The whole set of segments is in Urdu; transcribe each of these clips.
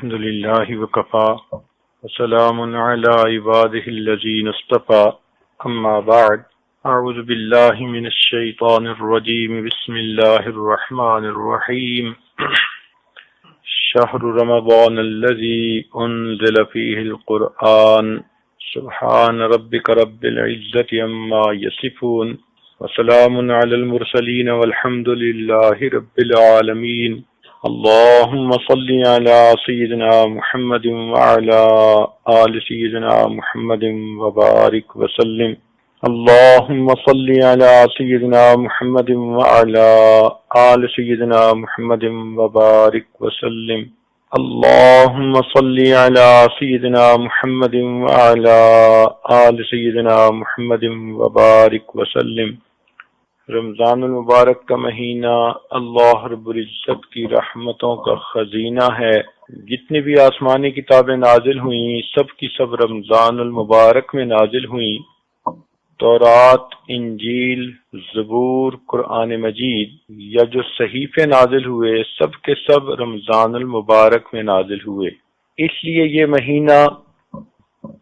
الحمد لله وكفى وسلام على عباده الذين اصطفى أما بعد أعوذ بالله من الشيطان الرجيم بسم الله الرحمن الرحيم شهر رمضان الذي أنزل فيه القرآن سبحان ربك رب العزة عما يصفون وسلام على المرسلين والحمد لله رب العالمين اللهم صل على سيدنا محمد وعلى آل سيدنا محمد وبارك وسلم اللهم صل على سيدنا محمد وعلى آل سيدنا محمد وبارك وسلم اللهم صل على سيدنا محمد وعلى آل سيدنا محمد وبارك وسلم۔ رمضان المبارک کا مہینہ اللہ رب العزت کی رحمتوں کا خزینہ ہے۔ جتنی بھی آسمانی کتابیں نازل ہوئیں سب کی سب رمضان المبارک میں نازل ہوئیں۔ تورات، انجیل، زبور، قرآن مجید یا جو صحیفے نازل ہوئے سب کے سب رمضان المبارک میں نازل ہوئے۔ اس لیے یہ مہینہ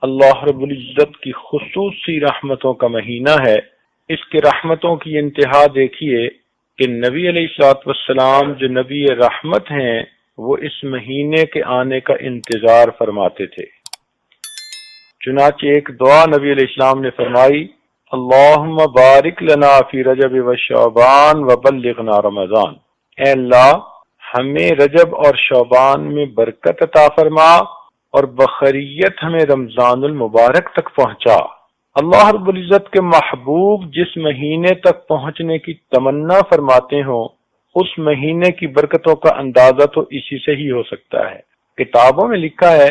اللہ رب العزت کی خصوصی رحمتوں کا مہینہ ہے۔ اس کے رحمتوں کی انتہا دیکھیے کہ نبی علیہ الصلوۃ والسلام جو نبی رحمت ہیں وہ اس مہینے کے آنے کا انتظار فرماتے تھے۔ چنانچہ ایک دعا نبی علیہ السلام نے فرمائی، اللہم بارک لنا فی رجب و شعبان وبلغنا رمضان، اے اللہ ہمیں رجب اور شعبان میں برکت عطا فرما اور بخیریت ہمیں رمضان المبارک تک پہنچا۔ اللہ رب العزت کے محبوب جس مہینے تک پہنچنے کی تمنا فرماتے ہوں اس مہینے کی برکتوں کا اندازہ تو اسی سے ہی ہو سکتا ہے۔ کتابوں میں لکھا ہے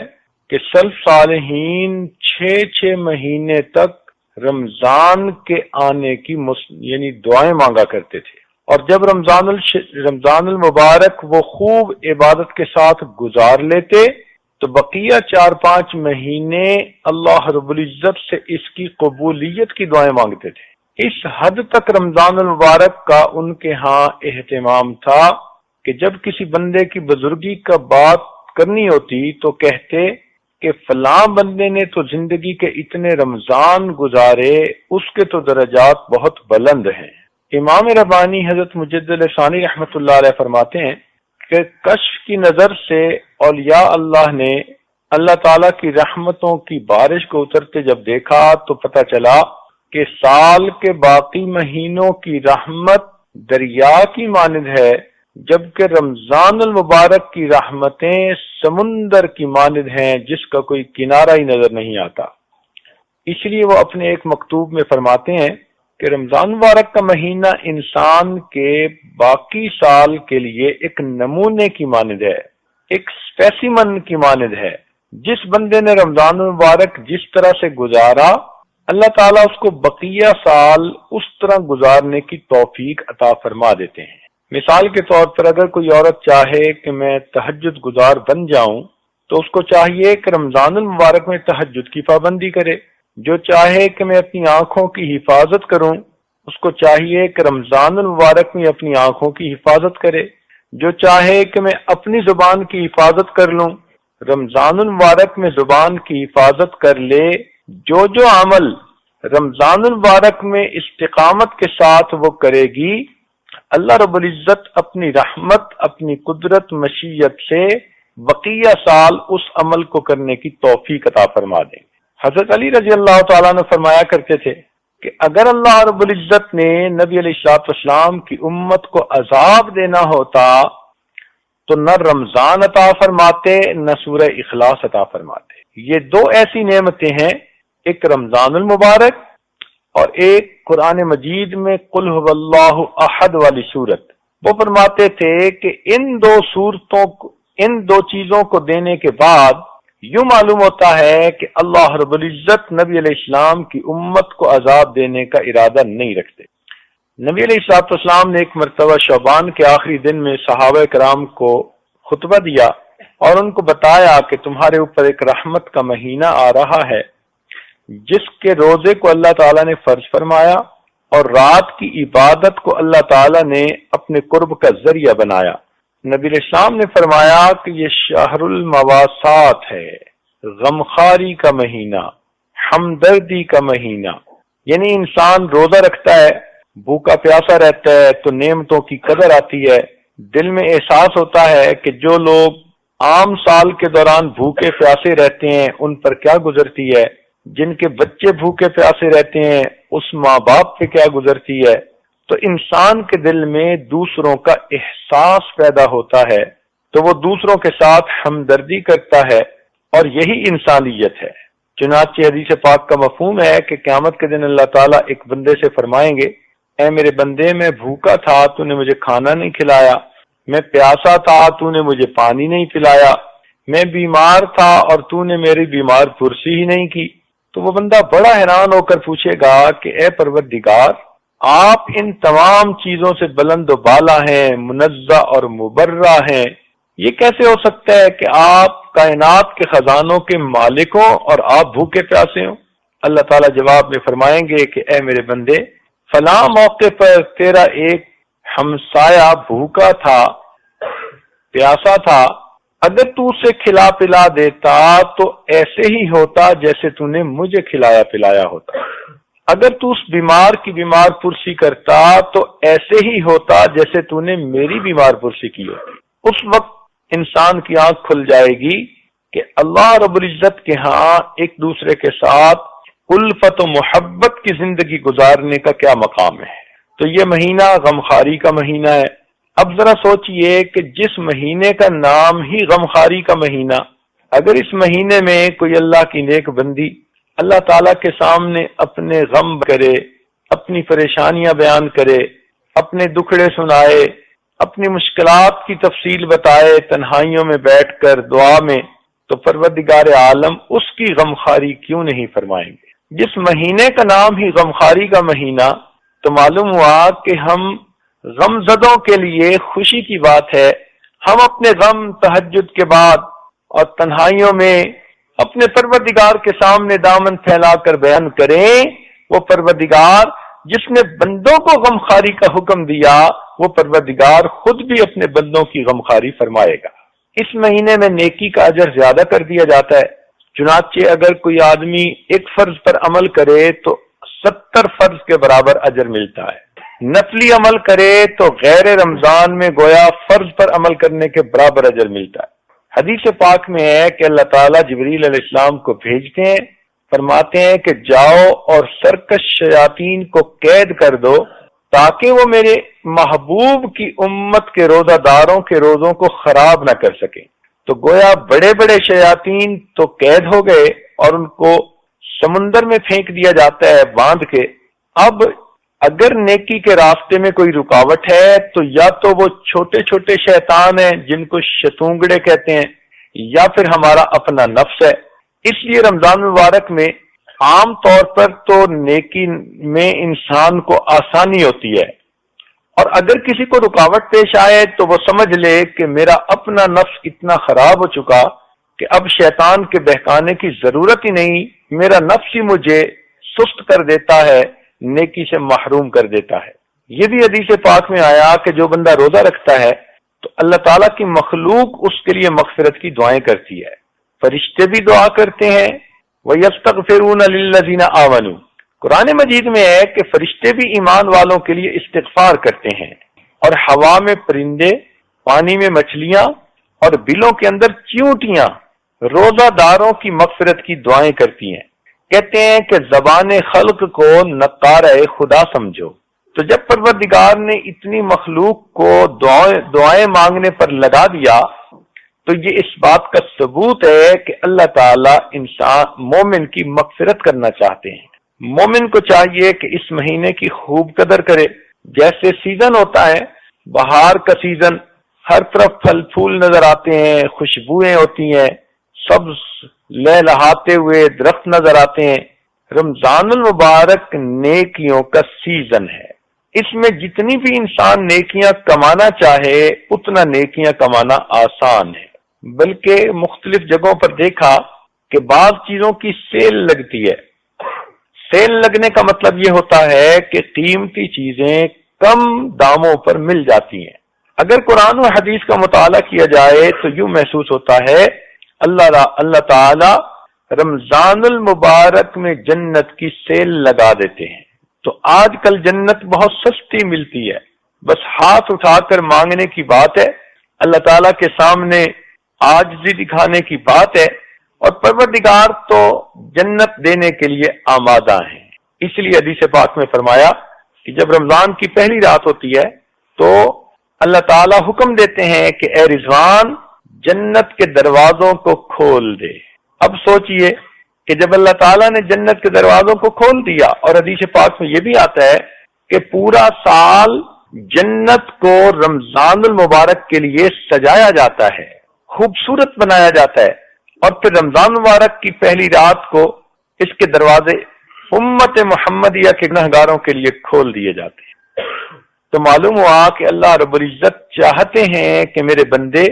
کہ سلف صالحین 6 مہینے تک رمضان کے آنے کی یعنی دعائیں مانگا کرتے تھے، اور جب رمضان المبارک وہ خوب عبادت کے ساتھ گزار لیتے تو بقیہ 4-5 مہینے اللہ رب العزت سے اس کی قبولیت کی دعائیں مانگتے تھے۔ اس حد تک رمضان المبارک کا ان کے ہاں اہتمام تھا کہ جب کسی بندے کی بزرگی کا بات کرنی ہوتی تو کہتے کہ فلاں بندے نے تو زندگی کے اتنے رمضان گزارے، اس کے تو درجات بہت بلند ہیں۔ امام ربانی حضرت مجدد ثانی رحمۃ اللہ علیہ فرماتے ہیں کہ کشف کی نظر سے اولیاء اللہ نے اللہ تعالیٰ کی رحمتوں کی بارش کو اترتے جب دیکھا تو پتہ چلا کہ سال کے باقی مہینوں کی رحمت دریا کی مانند ہے، جبکہ رمضان المبارک کی رحمتیں سمندر کی مانند ہیں جس کا کوئی کنارہ ہی نظر نہیں آتا۔ اس لیے وہ اپنے ایک مکتوب میں فرماتے ہیں کہ رمضان مبارک کا مہینہ انسان کے باقی سال کے لیے ایک نمونے کی مانند ہے، ایک اسپیسیمن کی مانند ہے۔ جس بندے نے رمضان مبارک جس طرح سے گزارا اللہ تعالیٰ اس کو بقیہ سال اس طرح گزارنے کی توفیق عطا فرما دیتے ہیں۔ مثال کے طور پر اگر کوئی عورت چاہے کہ میں تہجد گزار بن جاؤں تو اس کو چاہیے کہ رمضان المبارک میں تہجد کی پابندی کرے۔ جو چاہے کہ میں اپنی آنکھوں کی حفاظت کروں اس کو چاہیے کہ رمضان المبارک میں اپنی آنکھوں کی حفاظت کرے۔ جو چاہے کہ میں اپنی زبان کی حفاظت کر لوں رمضان المبارک میں زبان کی حفاظت کر لے۔ جو عمل رمضان المبارک میں استقامت کے ساتھ وہ کرے گی اللہ رب العزت اپنی رحمت اپنی قدرت مشیت سے بقیہ سال اس عمل کو کرنے کی توفیق عطا فرما دیں۔ حضرت علی رضی اللہ تعالیٰ نے فرمایا کرتے تھے کہ اگر اللہ رب العزت نے نبی علیہ الصلوۃ والسلام کی امت کو عذاب دینا ہوتا تو نہ رمضان عطا فرماتے نہ سورہ اخلاص عطا فرماتے۔ یہ 2 ایسی نعمتیں ہیں، ایک رمضان المبارک اور ایک قرآن مجید میں قل هو اللہ احد والی صورت۔ وہ فرماتے تھے کہ ان 2 چیزوں کو دینے کے بعد یوں معلوم ہوتا ہے کہ اللہ رب العزت نبی علیہ السلام کی امت کو عذاب دینے کا ارادہ نہیں رکھتے۔ نبی علیہ السلام نے ایک مرتبہ شعبان کے آخری دن میں صحابہ کرام کو خطبہ دیا اور ان کو بتایا کہ تمہارے اوپر ایک رحمت کا مہینہ آ رہا ہے جس کے روزے کو اللہ تعالیٰ نے فرض فرمایا اور رات کی عبادت کو اللہ تعالیٰ نے اپنے قرب کا ذریعہ بنایا۔ نبی اسلام نے فرمایا کہ یہ شہر المواسات ہے، غمخاری کا مہینہ، ہمدردی کا مہینہ. یعنی انسان روزہ رکھتا ہے، بھوکا پیاسا رہتا ہے تو نعمتوں کی قدر آتی ہے، دل میں احساس ہوتا ہے کہ جو لوگ عام سال کے دوران بھوکے پیاسے رہتے ہیں ان پر کیا گزرتی ہے، جن کے بچے بھوکے پیاسے رہتے ہیں اس ماں باپ پہ کیا گزرتی ہے. تو انسان کے دل میں دوسروں کا احساس پیدا ہوتا ہے تو وہ دوسروں کے ساتھ ہمدردی کرتا ہے، اور یہی انسانیت ہے. چنانچہ حدیث پاک کا مفہوم ہے کہ قیامت کے دن اللہ تعالیٰ ایک بندے سے فرمائیں گے، اے میرے بندے، میں بھوکا تھا تو نے مجھے کھانا نہیں کھلایا، میں پیاسا تھا تو نے مجھے پانی نہیں پلایا، میں بیمار تھا اور تو نے میری بیمار پرسی ہی نہیں کی. تو وہ بندہ بڑا حیران ہو کر پوچھے گا کہ اے پروردگار، آپ ان تمام چیزوں سے بلند و بالا ہیں، منزہ اور مبرہ ہیں، یہ کیسے ہو سکتا ہے کہ آپ کائنات کے خزانوں کے مالک ہوں اور آپ بھوکے پیاسے ہوں؟ اللہ تعالیٰ جواب میں فرمائیں گے کہ اے میرے بندے، فلاں موقع پر تیرا ایک ہمسایہ بھوکا تھا، پیاسا تھا، اگر تو اسے کھلا پلا دیتا تو ایسے ہی ہوتا جیسے تو نے مجھے کھلایا پلایا ہوتا. اگر تو اس بیمار کی بیمار پرسی کرتا تو ایسے ہی ہوتا جیسے تو نے میری بیمار پرسی کی ہوتی. اس وقت انسان کی آنکھ کھل جائے گی کہ اللہ رب العزت کے ہاں ایک دوسرے کے ساتھ الفت و محبت کی زندگی گزارنے کا کیا مقام ہے. تو یہ مہینہ غمخاری کا مہینہ ہے. اب ذرا سوچئے کہ جس مہینے کا نام ہی غمخاری کا مہینہ، اگر اس مہینے میں کوئی اللہ کی نیک بندی اللہ تعالیٰ کے سامنے اپنے غم کرے، اپنی پریشانیاں بیان کرے، اپنے دکھڑے سنائے، اپنی مشکلات کی تفصیل بتائے تنہائیوں میں بیٹھ کر دعا میں، تو پروردگار عالم اس کی غمخاری کیوں نہیں فرمائیں گے. جس مہینے کا نام ہی غمخاری کا مہینہ، تو معلوم ہوا کہ ہم غم زدوں کے لیے خوشی کی بات ہے ہم اپنے غم تہجد کے بعد اور تنہائیوں میں اپنے پروردگار کے سامنے دامن پھیلا کر بیان کریں. وہ پروردگار جس نے بندوں کو غمخاری کا حکم دیا، وہ پروردگار خود بھی اپنے بندوں کی غمخاری فرمائے گا. اس مہینے میں نیکی کا اجر زیادہ کر دیا جاتا ہے. چنانچہ اگر کوئی آدمی ایک فرض پر عمل کرے تو 70 فرض کے برابر اجر ملتا ہے. نفلی عمل کرے تو غیر رمضان میں گویا فرض پر عمل کرنے کے برابر اجر ملتا ہے. حدیث پاک میں ہے کہ اللہ تعالیٰ جبریل علیہ السلام کو بھیجتے ہیں، فرماتے ہیں کہ جاؤ اور سرکش شیاطین کو قید کر دو تاکہ وہ میرے محبوب کی امت کے روزہ داروں کے روزوں کو خراب نہ کر سکیں. تو گویا بڑے بڑے شیاطین تو قید ہو گئے اور ان کو سمندر میں پھینک دیا جاتا ہے باندھ کے. اب اگر نیکی کے راستے میں کوئی رکاوٹ ہے تو یا تو وہ چھوٹے چھوٹے شیطان ہیں جن کو شتونگڑے کہتے ہیں، یا پھر ہمارا اپنا نفس ہے. اس لیے رمضان مبارک میں عام طور پر تو نیکی میں انسان کو آسانی ہوتی ہے، اور اگر کسی کو رکاوٹ پیش آئے تو وہ سمجھ لے کہ میرا اپنا نفس اتنا خراب ہو چکا کہ اب شیطان کے بہکانے کی ضرورت ہی نہیں، میرا نفس ہی مجھے سست کر دیتا ہے، نیکی سے محروم کر دیتا ہے. یہ بھی حدیث پاک میں آیا کہ جو بندہ روزہ رکھتا ہے تو اللہ تعالیٰ کی مخلوق اس کے لیے مغفرت کی دعائیں کرتی ہے. فرشتے بھی دعا کرتے ہیں. وَيَسْتَغْفِرُونَ لِلَّذِينَ آمَنُوا. قرآن مجید میں ہے کہ فرشتے بھی ایمان والوں کے لیے استغفار کرتے ہیں، اور ہوا میں پرندے، پانی میں مچھلیاں اور بلوں کے اندر چیونٹیاں روزہ داروں کی مغفرت کی دعائیں کرتی ہیں. کہتے ہیں کہ زبان خلق کو نقارہ خدا سمجھو. تو جب پروردگار نے اتنی مخلوق کو دعائیں مانگنے پر لگا دیا تو یہ اس بات کا ثبوت ہے کہ اللہ تعالیٰ انسان مومن کی مغفرت کرنا چاہتے ہیں. مومن کو چاہیے کہ اس مہینے کی خوب قدر کرے. جیسے سیزن ہوتا ہے، بہار کا سیزن، ہر طرف پھل پھول نظر آتے ہیں، خوشبوئیں ہوتی ہیں، سبز لہلہاتے ہوئے درخت نظر آتے ہیں. رمضان المبارک نیکیوں کا سیزن ہے. اس میں جتنی بھی انسان نیکیاں کمانا چاہے اتنا نیکیاں کمانا آسان ہے. بلکہ مختلف جگہوں پر دیکھا کہ بعض چیزوں کی سیل لگتی ہے. سیل لگنے کا مطلب یہ ہوتا ہے کہ قیمتی چیزیں کم داموں پر مل جاتی ہیں. اگر قرآن و حدیث کا مطالعہ کیا جائے تو یوں محسوس ہوتا ہے اللہ تعالی رمضان المبارک میں جنت کی سیل لگا دیتے ہیں۔ تو آج کل جنت بہت سستی ملتی ہے، بس ہاتھ اٹھا کر مانگنے کی بات ہے، اللہ تعالیٰ کے سامنے عاجزی دکھانے کی بات ہے، اور پروردگار تو جنت دینے کے لیے آمادہ ہیں۔ اس لیے حدیث پاک میں فرمایا کہ جب رمضان کی پہلی رات ہوتی ہے تو اللہ تعالیٰ حکم دیتے ہیں کہ اے رضوان جنت کے دروازوں کو کھول دے۔ اب سوچئے کہ جب اللہ تعالیٰ نے جنت کے دروازوں کو کھول دیا، اور حدیث پاک میں یہ بھی آتا ہے کہ پورا سال جنت کو رمضان المبارک کے لیے سجایا جاتا ہے، خوبصورت بنایا جاتا ہے، اور پھر رمضان مبارک کی پہلی رات کو اس کے دروازے امت محمدیہ کے گنہگاروں کے لیے کھول دیے جاتے ہیں۔ تو معلوم ہوا کہ اللہ رب العزت چاہتے ہیں کہ میرے بندے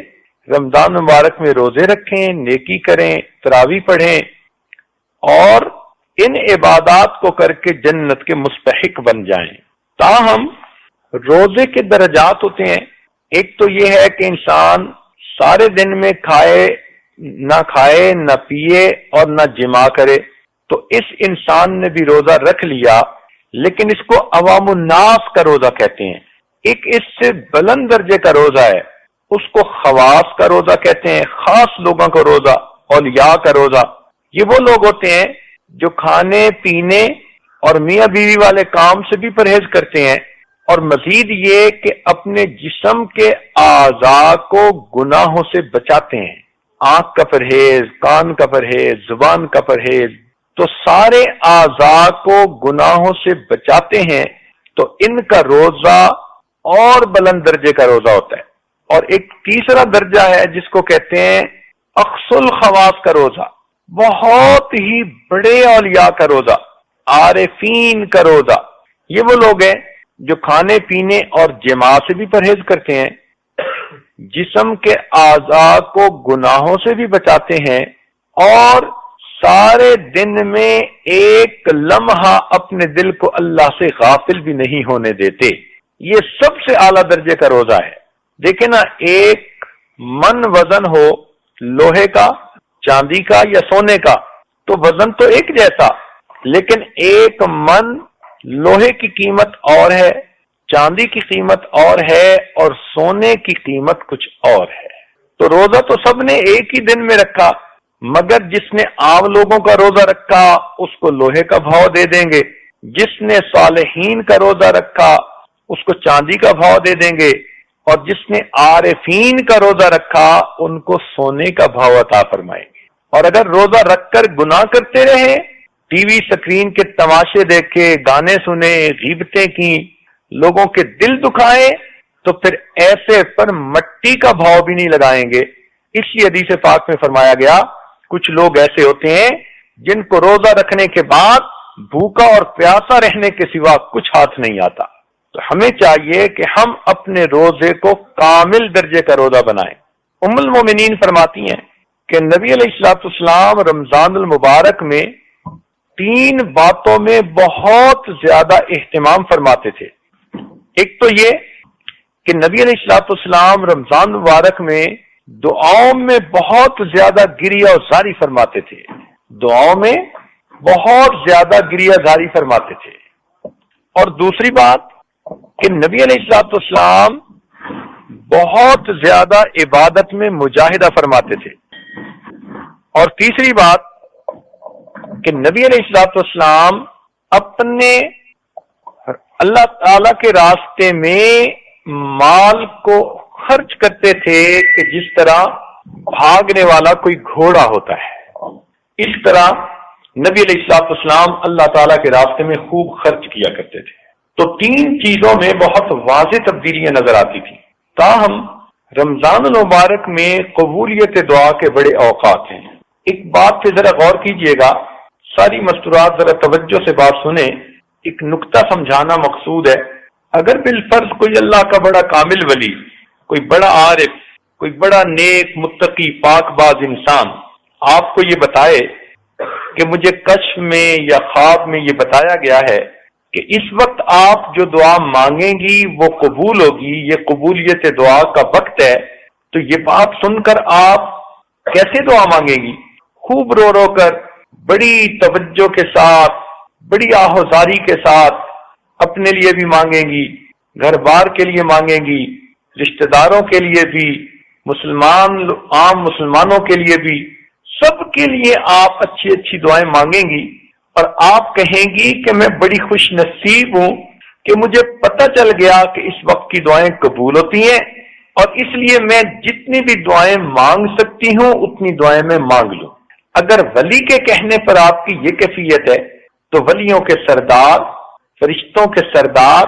رمضان مبارک میں روزے رکھیں، نیکی کریں، تراویح پڑھیں، اور ان عبادات کو کر کے جنت کے مستحق بن جائیں۔ تاہم روزے کے درجات ہوتے ہیں۔ ایک تو یہ ہے کہ انسان سارے دن میں نہ کھائے نہ پیے اور نہ جماع کرے، تو اس انسان نے بھی روزہ رکھ لیا، لیکن اس کو عوام الناس کا روزہ کہتے ہیں۔ ایک اس سے بلند درجے کا روزہ ہے، اس کو خواص کا روزہ کہتے ہیں، خاص لوگوں کا روزہ، اولیاء کا روزہ۔ یہ وہ لوگ ہوتے ہیں جو کھانے پینے اور میاں بیوی والے کام سے بھی پرہیز کرتے ہیں، اور مزید یہ کہ اپنے جسم کے اعضاء کو گناہوں سے بچاتے ہیں۔ آنکھ کا پرہیز، کان کا پرہیز، زبان کا پرہیز، تو سارے اعضاء کو گناہوں سے بچاتے ہیں، تو ان کا روزہ اور بلند درجے کا روزہ ہوتا ہے۔ اور ایک تیسرا درجہ ہے جس کو کہتے ہیں اقصى الخواص کا روزہ، بہت ہی بڑے اولیاء کا روزہ، عارفین کا روزہ۔ یہ وہ لوگ ہیں جو کھانے پینے اور جماع سے بھی پرہیز کرتے ہیں، جسم کے اعضاء کو گناہوں سے بھی بچاتے ہیں، اور سارے دن میں ایک لمحہ اپنے دل کو اللہ سے غافل بھی نہیں ہونے دیتے۔ یہ سب سے اعلیٰ درجے کا روزہ ہے۔ دیکھیں نا، ایک من وزن ہو لوہے کا، چاندی کا یا سونے کا، تو وزن تو ایک جیسا، لیکن ایک من لوہے کی قیمت اور ہے، چاندی کی قیمت اور ہے، اور سونے کی قیمت کچھ اور ہے۔ تو روزہ تو سب نے ایک ہی دن میں رکھا، مگر جس نے عام لوگوں کا روزہ رکھا اس کو لوہے کا بھاؤ دے دیں گے، جس نے صالحین کا روزہ رکھا اس کو چاندی کا بھاؤ دے دیں گے، اور جس نے عارفین کا روزہ رکھا ان کو سونے کا بھاؤ عطا فرمائیں گے۔ اور اگر روزہ رکھ کر گناہ کرتے رہے، ٹی وی سکرین کے تماشے دیکھے، گانے سنے، غیبتیں کی، لوگوں کے دل دکھائے، تو پھر ایسے پر مٹی کا بھاؤ بھی نہیں لگائیں گے۔ اسی حدیث پاک میں فرمایا گیا کچھ لوگ ایسے ہوتے ہیں جن کو روزہ رکھنے کے بعد بھوکا اور پیاسا رہنے کے سوا کچھ ہاتھ نہیں آتا۔ تو ہمیں چاہیے کہ ہم اپنے روزے کو کامل درجے کا روزہ بنائیں۔ ام المومنین فرماتی ہیں کہ نبی علیہ الصلوۃ والسلام رمضان المبارک میں 3 باتوں میں بہت زیادہ اہتمام فرماتے تھے۔ ایک تو یہ کہ نبی علیہ الصلوۃ والسلام رمضان مبارک میں دعاؤں میں بہت زیادہ گریہ زاری فرماتے تھے، دعاؤں میں بہت زیادہ گریہ زاری فرماتے تھے۔ اور دوسری بات کہ نبی علیہ الصلوۃ والسلام بہت زیادہ عبادت میں مجاہدہ فرماتے تھے۔ اور تیسری بات کہ نبی علیہ الصلوۃ والسلام اپنے اللہ تعالی کے راستے میں مال کو خرچ کرتے تھے کہ جس طرح بھاگنے والا کوئی گھوڑا ہوتا ہے، اس طرح نبی علیہ الصلوۃ والسلام اللہ تعالیٰ کے راستے میں خوب خرچ کیا کرتے تھے۔ تو 3 چیزوں میں بہت واضح تبدیلیاں نظر آتی تھیں۔ تاہم رمضان المبارک میں قبولیت دعا کے بڑے اوقات ہیں۔ ایک بات پہ ذرا غور کیجئے گا، ساری مستورات ذرا توجہ سے بات سنیں، ایک نقطہ سمجھانا مقصود ہے۔ اگر بالفرض کوئی اللہ کا بڑا کامل ولی، کوئی بڑا عارف، کوئی بڑا نیک متقی پاک باز انسان آپ کو یہ بتائے کہ مجھے کشف میں یا خواب میں یہ بتایا گیا ہے کہ اس وقت آپ جو دعا مانگیں گی وہ قبول ہوگی، یہ قبولیت دعا کا وقت ہے. تو یہ بات سن کر آپ کیسے دعا مانگیں گی؟ خوب رو رو کر، بڑی توجہ کے ساتھ، بڑی آہوزاری کے ساتھ اپنے لیے بھی مانگیں گی، گھر بار کے لیے مانگیں گی، رشتہ داروں کے لیے بھی، عام مسلمانوں کے لیے بھی، سب کے لیے آپ اچھی اچھی دعائیں مانگیں گی. اور آپ کہیں گی کہ میں بڑی خوش نصیب ہوں کہ مجھے پتہ چل گیا کہ اس وقت کی دعائیں قبول ہوتی ہیں، اور اس لیے میں جتنی بھی دعائیں مانگ سکتی ہوں اتنی دعائیں میں مانگ لوں. اگر ولی کے کہنے پر آپ کی یہ کیفیت ہے تو ولیوں کے سردار، فرشتوں کے سردار،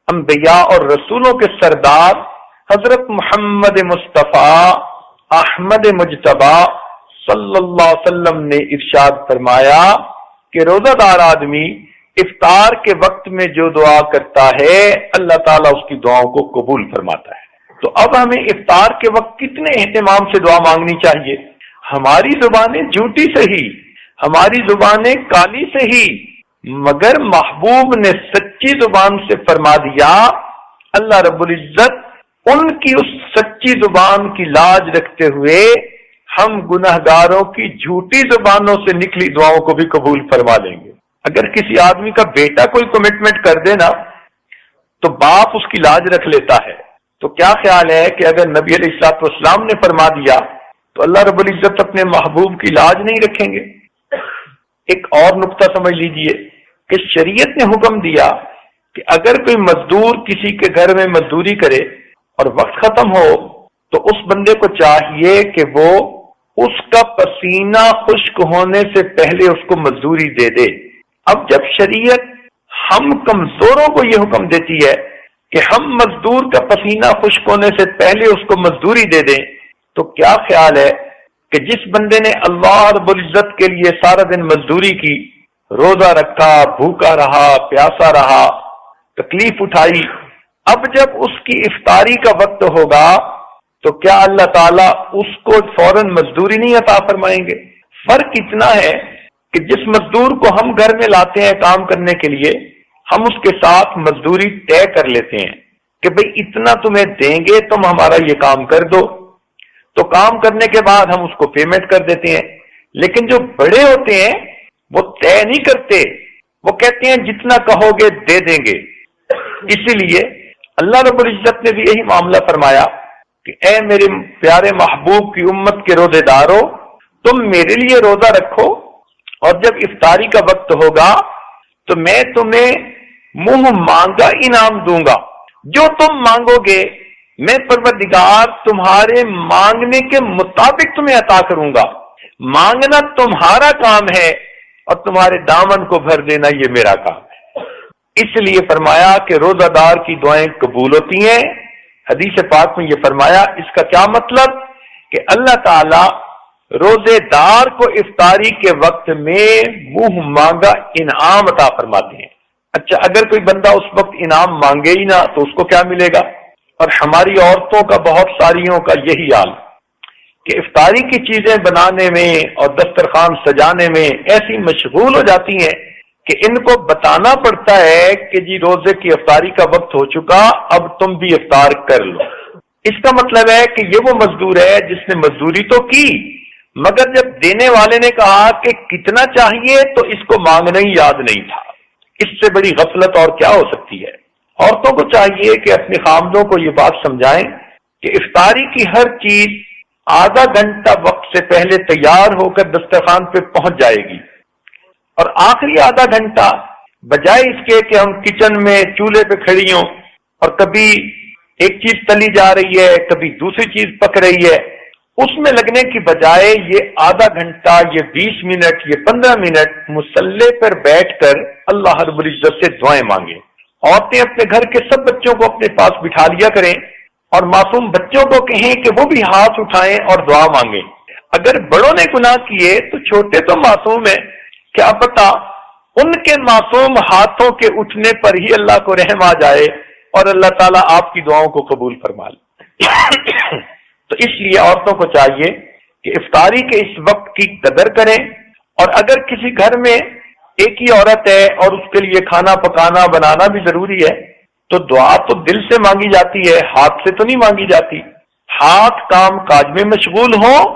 انبیاء اور رسولوں کے سردار حضرت محمد مصطفیٰ احمد مجتبی صلی اللہ علیہ وسلم نے ارشاد فرمایا کہ روزہ دار آدمی افطار کے وقت میں جو دعا کرتا ہے اللہ تعالیٰ اس کی دعاؤں کو قبول فرماتا ہے. تو اب ہمیں افطار کے وقت کتنے اہتمام سے دعا مانگنی چاہیے. ہماری زبانیں جھوٹی سہی، ہماری زبانیں کالی سہی، مگر محبوب نے سچی زبان سے فرما دیا. اللہ رب العزت ان کی اس سچی زبان کی لاج رکھتے ہوئے ہم گناہگاروں کی جھوٹی زبانوں سے نکلی دعاؤں کو بھی قبول فرما لیں گے. اگر کسی آدمی کا بیٹا کوئی کمٹمنٹ کر دے نا تو باپ اس کی لاج رکھ لیتا ہے. تو کیا خیال ہے کہ اگر نبی علیہ الصلوۃ والسلام نے فرما دیا تو اللہ رب العزت اپنے محبوب کی لاج نہیں رکھیں گے؟ ایک اور نقطہ سمجھ لیجئے کہ شریعت نے حکم دیا کہ اگر کوئی مزدور کسی کے گھر میں مزدوری کرے اور وقت ختم ہو تو اس بندے کو چاہیے کہ وہ اس کا پسینہ خشک ہونے سے پہلے اس کو مزدوری دے دے. اب جب شریعت ہم کمزوروں کو یہ حکم دیتی ہے کہ ہم مزدور کا پسینہ خشک ہونے سے پہلے اس کو مزدوری دے دیں، تو کیا خیال ہے کہ جس بندے نے اللہ رب العزت کے لیے سارا دن مزدوری کی، روزہ رکھا، بھوکا رہا، پیاسا رہا، تکلیف اٹھائی، اب جب اس کی افطاری کا وقت ہوگا تو کیا اللہ تعالیٰ اس کو فوراً مزدوری نہیں عطا فرمائیں گے؟ فرق اتنا ہے کہ جس مزدور کو ہم گھر میں لاتے ہیں کام کرنے کے لیے، ہم اس کے ساتھ مزدوری طے کر لیتے ہیں کہ بھئی اتنا تمہیں دیں گے، تم ہمارا یہ کام کر دو. تو کام کرنے کے بعد ہم اس کو پیمنٹ کر دیتے ہیں. لیکن جو بڑے ہوتے ہیں وہ طے نہیں کرتے، وہ کہتے ہیں جتنا کہو گے دے دیں گے. اسی لیے اللہ رب العزت نے بھی یہی معاملہ فرمایا کہ اے میرے پیارے محبوب کی امت کے روزے دارو، تم میرے لیے روزہ رکھو، اور جب افطاری کا وقت ہوگا تو میں تمہیں منہ مانگا انعام دوں گا. جو تم مانگو گے میں پروردگار تمہارے مانگنے کے مطابق تمہیں عطا کروں گا. مانگنا تمہارا کام ہے اور تمہارے دامن کو بھر دینا یہ میرا کام ہے. اس لیے فرمایا کہ روزہ دار کی دعائیں قبول ہوتی ہیں. حدیث پاک میں یہ فرمایا، اس کا کیا مطلب کہ اللہ تعالی روزے دار کو افطاری کے وقت میں منہ مانگا انعام عطا فرماتے ہیں. اچھا، اگر کوئی بندہ اس وقت انعام مانگے ہی نہ تو اس کو کیا ملے گا؟ اور ہماری عورتوں کا، بہت ساریوں کا یہی حال کہ افطاری کی چیزیں بنانے میں اور دسترخوان سجانے میں ایسی مشغول ہو جاتی ہیں کہ ان کو بتانا پڑتا ہے کہ جی روزے کی افطاری کا وقت ہو چکا، اب تم بھی افطار کر لو. اس کا مطلب ہے کہ یہ وہ مزدور ہے جس نے مزدوری تو کی، مگر جب دینے والے نے کہا کہ کتنا چاہیے تو اس کو مانگنا ہی یاد نہیں تھا. اس سے بڑی غفلت اور کیا ہو سکتی ہے؟ عورتوں کو چاہیے کہ اپنے خامدوں کو یہ بات سمجھائیں کہ افطاری کی ہر چیز آدھا گھنٹہ وقت سے پہلے تیار ہو کر دسترخوان پہ پہنچ جائے گی، اور آخری آدھا گھنٹہ بجائے اس کے کہ ہم کچن میں چولہے پہ کھڑی ہوں اور کبھی ایک چیز تلی جا رہی ہے، کبھی دوسری چیز پک رہی ہے، اس میں لگنے کی بجائے یہ آدھا گھنٹہ، یہ 20 منٹ، یہ 15 منٹ مصلی پر بیٹھ کر اللہ رب العزت سے دعائیں مانگیں. عورتیں اپنے گھر کے سب بچوں کو اپنے پاس بٹھا لیا کریں اور معصوم بچوں کو کہیں کہ وہ بھی ہاتھ اٹھائیں اور دعا مانگیں. اگر بڑوں نے گناہ کیے تو چھوٹے تو معصوم ہیں، کیا پتا ان کے معصوم ہاتھوں کے اٹھنے پر ہی اللہ کو رحم آ جائے اور اللہ تعالیٰ آپ کی دعاؤں کو قبول فرما لے. تو اس لیے عورتوں کو چاہیے کہ افطاری کے اس وقت کی قدر کریں، اور اگر کسی گھر میں ایک ہی عورت ہے اور اس کے لیے کھانا پکانا بنانا بھی ضروری ہے، تو دعا تو دل سے مانگی جاتی ہے، ہاتھ سے تو نہیں مانگی جاتی۔ ہاتھ کام کاج میں مشغول ہوں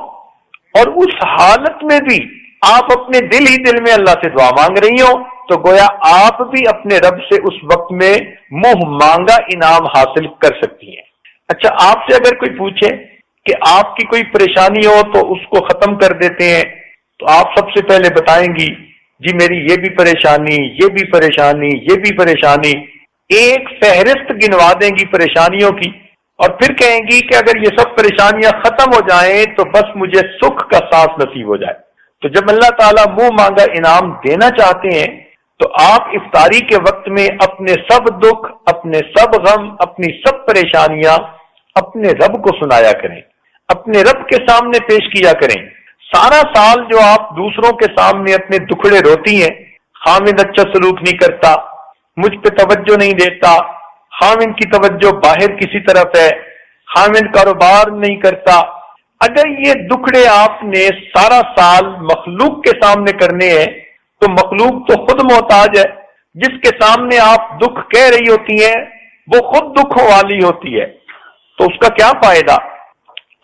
اور اس حالت میں بھی آپ اپنے دل ہی دل میں اللہ سے دعا مانگ رہی ہو، تو گویا آپ بھی اپنے رب سے اس وقت میں منہ مانگا انعام حاصل کر سکتی ہیں۔ اچھا، آپ سے اگر کوئی پوچھے کہ آپ کی کوئی پریشانی ہو تو اس کو ختم کر دیتے ہیں، تو آپ سب سے پہلے بتائیں گی جی میری یہ بھی پریشانی، یہ بھی پریشانی، یہ بھی پریشانی، ایک فہرست گنوا دیں گی پریشانیوں کی، اور پھر کہیں گی کہ اگر یہ سب پریشانیاں ختم ہو جائیں تو بس مجھے سکھ کا سانس نصیب ہو جائے۔ تو جب اللہ تعالیٰ منہ مانگا انعام دینا چاہتے ہیں تو آپ افطاری کے وقت میں اپنے سب دکھ، اپنے سب غم، اپنی سب پریشانیاں اپنے رب کو سنایا کریں، اپنے رب کے سامنے پیش کیا کریں۔ سارا سال جو آپ دوسروں کے سامنے اپنے دکھڑے روتی ہیں، خامد اچھا سلوک نہیں کرتا، مجھ پہ توجہ نہیں دیتا، خامد کی توجہ باہر کسی طرف ہے، خامد کاروبار نہیں کرتا، اگر یہ دکھڑے آپ نے سارا سال مخلوق کے سامنے کرنے ہیں تو مخلوق تو خود محتاج ہے، جس کے سامنے آپ دکھ کہہ رہی ہوتی ہیں وہ خود دکھوں والی ہوتی ہے، تو اس کا کیا فائدہ؟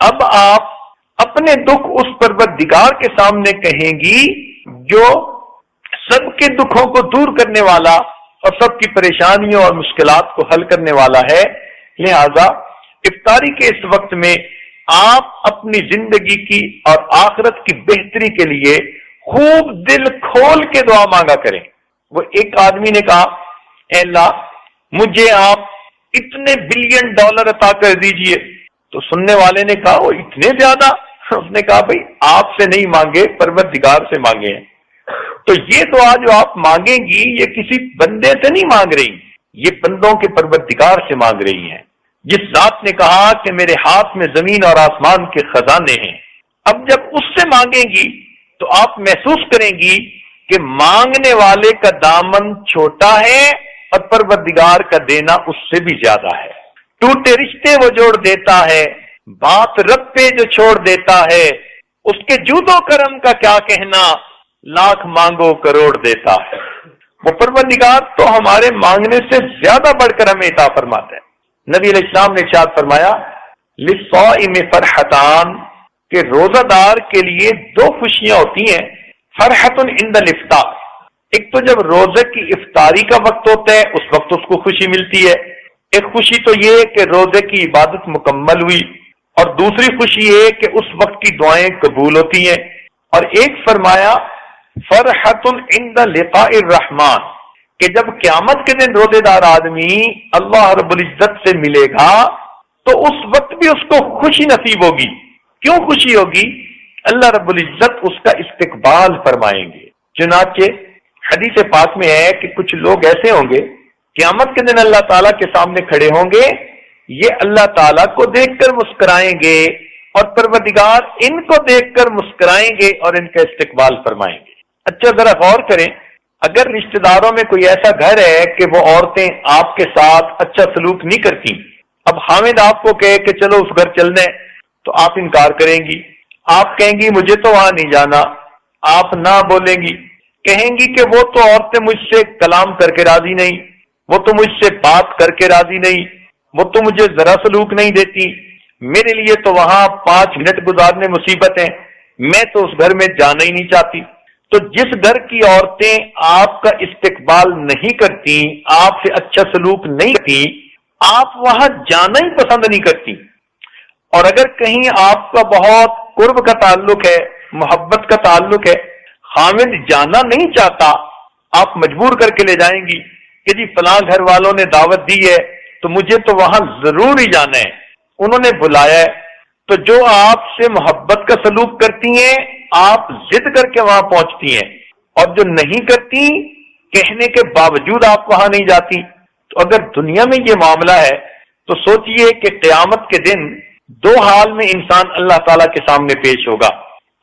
اب آپ اپنے دکھ اس پروردگار کے سامنے کہیں گی جو سب کے دکھوں کو دور کرنے والا اور سب کی پریشانیوں اور مشکلات کو حل کرنے والا ہے۔ لہذا افطاری کے اس وقت میں آپ اپنی زندگی کی اور آخرت کی بہتری کے لیے خوب دل کھول کے دعا مانگا کریں۔ وہ ایک آدمی نے کہا اے اللہ مجھے آپ اتنے بلین ڈالر عطا کر دیجئے، تو سننے والے نے کہا وہ اتنے زیادہ؟ اس نے کہا بھائی آپ سے نہیں مانگے، پروردگار سے مانگے ہیں۔ تو یہ دعا جو آپ مانگیں گی یہ کسی بندے سے نہیں مانگ رہی، یہ بندوں کے پروردگار سے مانگ رہی ہیں، جس ذات نے کہا کہ میرے ہاتھ میں زمین اور آسمان کے خزانے ہیں۔ اب جب اس سے مانگیں گی تو آپ محسوس کریں گی کہ مانگنے والے کا دامن چھوٹا ہے اور پروردگار کا دینا اس سے بھی زیادہ ہے۔ ٹوٹے رشتے وہ جوڑ دیتا ہے، بات رب پہ جو چھوڑ دیتا ہے، اس کے جود و کرم کا کیا کہنا، لاکھ مانگو کروڑ دیتا ہے۔ وہ پروردگار تو ہمارے مانگنے سے زیادہ بڑھ کر ہمیں عطا فرماتا ہے۔ نبی علیہ السلام نے ارشاد فرمایا للصائم فرحتان، کہ روزہ دار کے لیے دو خوشیاں ہوتی ہیں، فرحت عند الافطار، ایک تو جب روزے کی افطاری کا وقت ہوتا ہے اس وقت اس کو خوشی ملتی ہے، ایک خوشی تو یہ کہ روزے کی عبادت مکمل ہوئی، اور دوسری خوشی یہ کہ اس وقت کی دعائیں قبول ہوتی ہیں، اور ایک فرمایا فرحت عند لقاء الرحمن، کہ جب قیامت کے دن روزے دار آدمی اللہ رب العزت سے ملے گا تو اس وقت بھی اس کو خوشی نصیب ہوگی۔ کیوں خوشی ہوگی؟ اللہ رب العزت اس کا استقبال فرمائیں گے۔ چنانچہ حدیث پاک میں ہے کہ کچھ لوگ ایسے ہوں گے قیامت کے دن اللہ تعالیٰ کے سامنے کھڑے ہوں گے، یہ اللہ تعالیٰ کو دیکھ کر مسکرائیں گے اور پروردگار ان کو دیکھ کر مسکرائیں گے اور ان کا استقبال فرمائیں گے۔ اچھا ذرا غور کریں، اگر رشتہ داروں میں کوئی ایسا گھر ہے کہ وہ عورتیں آپ کے ساتھ اچھا سلوک نہیں کرتی، اب حامد آپ کو کہے کہ چلو اس گھر چلنے، تو آپ انکار کریں گی، آپ کہیں گی مجھے تو وہاں نہیں جانا، آپ نہ بولیں گی، کہیں گی کہ وہ تو عورتیں مجھ سے کلام کر کے راضی نہیں، وہ تو مجھ سے بات کر کے راضی نہیں، وہ تو مجھے ذرا سلوک نہیں دیتی، میرے لیے تو وہاں 5 منٹ گزارنے مصیبت ہے، میں تو اس گھر میں جانا ہی نہیں چاہتی۔ تو جس گھر کی عورتیں آپ کا استقبال نہیں کرتی، آپ سے اچھا سلوک نہیں کرتی، آپ وہاں جانا ہی پسند نہیں کرتی۔ اور اگر کہیں آپ کا بہت قرب کا تعلق ہے، محبت کا تعلق ہے، خامد جانا نہیں چاہتا، آپ مجبور کر کے لے جائیں گی کہ جی فلاں گھر والوں نے دعوت دی ہے تو مجھے تو وہاں ضرور ہی جانا ہے، انہوں نے بلایا ہے۔ تو جو آپ سے محبت کا سلوک کرتی ہیں آپ ضد کر کے وہاں پہنچتی ہیں، اور جو نہیں کرتی کہنے کے باوجود آپ وہاں نہیں جاتی۔ تو اگر دنیا میں یہ معاملہ ہے تو سوچئے کہ قیامت کے دن 2 حال میں انسان اللہ تعالیٰ کے سامنے پیش ہوگا،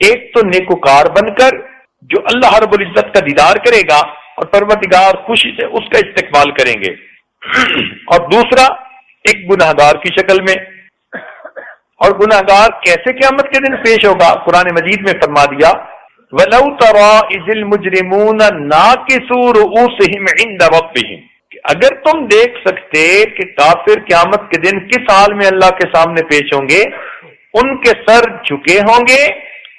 ایک تو نیکوکار بن کر جو اللہ رب العزت کا دیدار کرے گا اور پروردگار خوشی سے اس کا استقبال کریں گے، اور دوسرا ایک گناہگار کی شکل میں۔ اور گناہگار کیسے قیامت کے دن پیش ہوگا؟ قرآن مجید میں فرما دیا وَلَوْ تَرَىٰ إِذِ الْمُجْرِمُونَ نَاكِسُو رُءُوسِهِمْ عِندَ رَبِّهِمْ، اگر تم دیکھ سکتے کہ کافر قیامت کے دن کس حال میں اللہ کے سامنے پیش ہوں گے، ان کے سر جھکے ہوں گے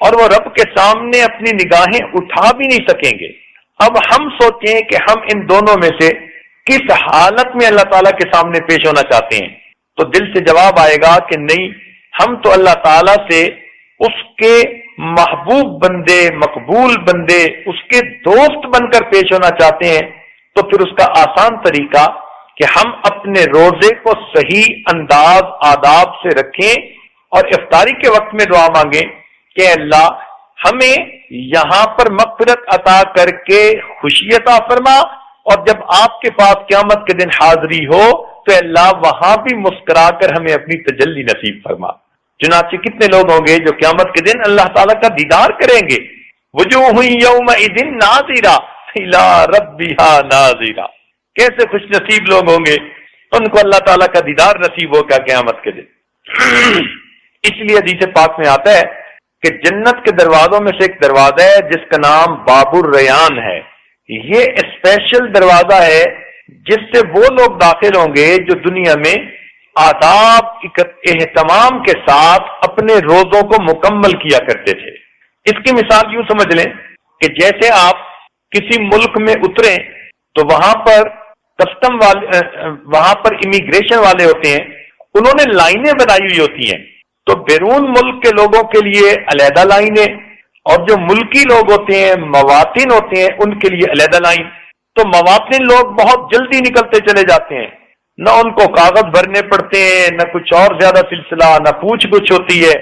اور وہ رب کے سامنے اپنی نگاہیں اٹھا بھی نہیں سکیں گے۔ اب ہم سوچیں کہ ہم ان دونوں میں سے کس حالت میں اللہ تعالیٰ کے سامنے پیش ہونا چاہتے ہیں، تو دل سے جواب آئے گا کہ نہیں، ہم تو اللہ تعالیٰ سے اس کے محبوب بندے، مقبول بندے، اس کے دوست بن کر پیش ہونا چاہتے ہیں۔ تو پھر اس کا آسان طریقہ کہ ہم اپنے روزے کو صحیح انداز آداب سے رکھیں اور افطاری کے وقت میں دعا مانگیں کہ اللہ ہمیں یہاں پر مغفرت عطا کر کے خوشی عطا فرما، اور جب آپ کے پاس قیامت کے دن حاضری ہو تو اللہ وہاں بھی مسکرا کر ہمیں اپنی تجلی نصیب فرما۔ چنانچہ کتنے لوگ ہوں گے جو قیامت کے دن اللہ تعالیٰ کا دیدار کریں گے، وجوہ یومئذ ناظرہ الی ربہا ناظرہ، کیسے خوش نصیب لوگ ہوں گے، ان کو اللہ تعالیٰ کا دیدار نصیب ہوگا قیامت کے دن۔ اس لیے حدیث پاک میں آتا ہے کہ جنت کے دروازوں میں سے ایک دروازہ ہے جس کا نام باب الریان ہے۔ یہ اسپیشل دروازہ ہے جس سے وہ لوگ داخل ہوں گے جو دنیا میں آداب اہتمام کے ساتھ اپنے روزوں کو مکمل کیا کرتے تھے۔ اس کی مثال یوں سمجھ لیں کہ جیسے آپ کسی ملک میں اتریں تو وہاں پر کسٹم والے، وہاں پر امیگریشن والے ہوتے ہیں، انہوں نے لائنیں بنائی ہوئی ہوتی ہیں، تو بیرون ملک کے لوگوں کے لیے علیحدہ لائنیں، اور جو ملکی لوگ ہوتے ہیں، مواطن ہوتے ہیں، ان کے لیے علیحدہ لائن۔ تو مواطن لوگ بہت جلدی نکلتے چلے جاتے ہیں، نہ ان کو کاغذ بھرنے پڑتے ہیں، نہ کچھ اور زیادہ سلسلہ، نہ پوچھ گچھ ہوتی ہے،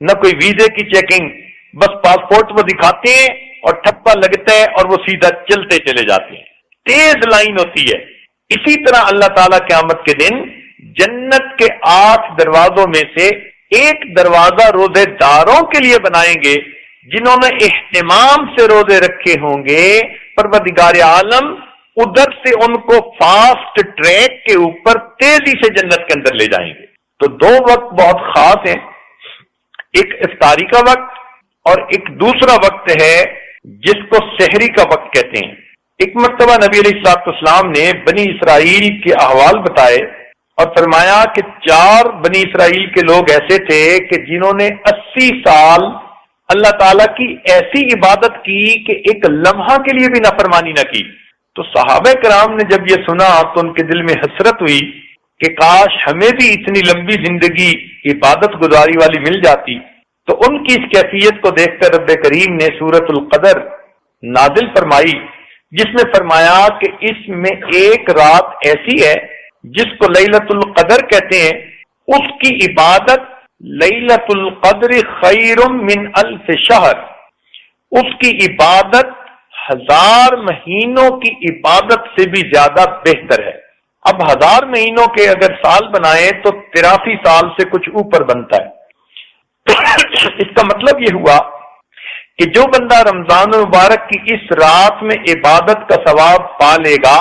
نہ کوئی ویزے کی چیکنگ، بس پاسپورٹ وہ دکھاتے ہیں اور ٹھپا لگتا ہے اور وہ سیدھا چلتے چلے جاتے ہیں، تیز لائن ہوتی ہے۔ اسی طرح اللہ تعالیٰ قیامت کے دن جنت کے 8 دروازوں میں سے ایک دروازہ روزے داروں کے لیے بنائیں گے جنہوں نے اہتمام سے روزے رکھے ہوں گے۔ پروردگار عالم ادھر سے ان کو فاسٹ ٹریک کے اوپر تیزی سے جنت کے اندر لے جائیں گے۔ تو 2 وقت بہت خاص ہیں، ایک افطاری کا وقت اور ایک دوسرا وقت ہے جس کو سحری کا وقت کہتے ہیں۔ ایک مرتبہ نبی علیہ الصلوۃ والسلام نے بنی اسرائیل کے احوال بتائے اور فرمایا کہ 4 بنی اسرائیل کے لوگ ایسے تھے کہ جنہوں نے 80 سال اللہ تعالیٰ کی ایسی عبادت کی کہ ایک لمحہ کے لیے بھی نافرمانی نہ کی۔ تو صحابہ کرام نے جب یہ سنا تو ان کے دل میں حسرت ہوئی کہ کاش ہمیں بھی اتنی لمبی زندگی عبادت گزاری والی مل جاتی۔ تو ان کی اس کیفیت کو دیکھ کر رب کریم نے سورۃ القدر نازل فرمائی، جس میں فرمایا کہ اس میں ایک رات ایسی ہے جس کو لیلۃ القدر کہتے ہیں، اس کی عبادت لیلۃ القدر خیر من 1000 شہر، اس کی عبادت 1000 مہینوں کی عبادت سے بھی زیادہ بہتر ہے۔ اب 1000 مہینوں کے اگر سال بنائیں تو 83 سال سے کچھ اوپر بنتا ہے۔ اس کا مطلب یہ ہوا کہ جو بندہ رمضان مبارک کی اس رات میں عبادت کا ثواب پا لے گا،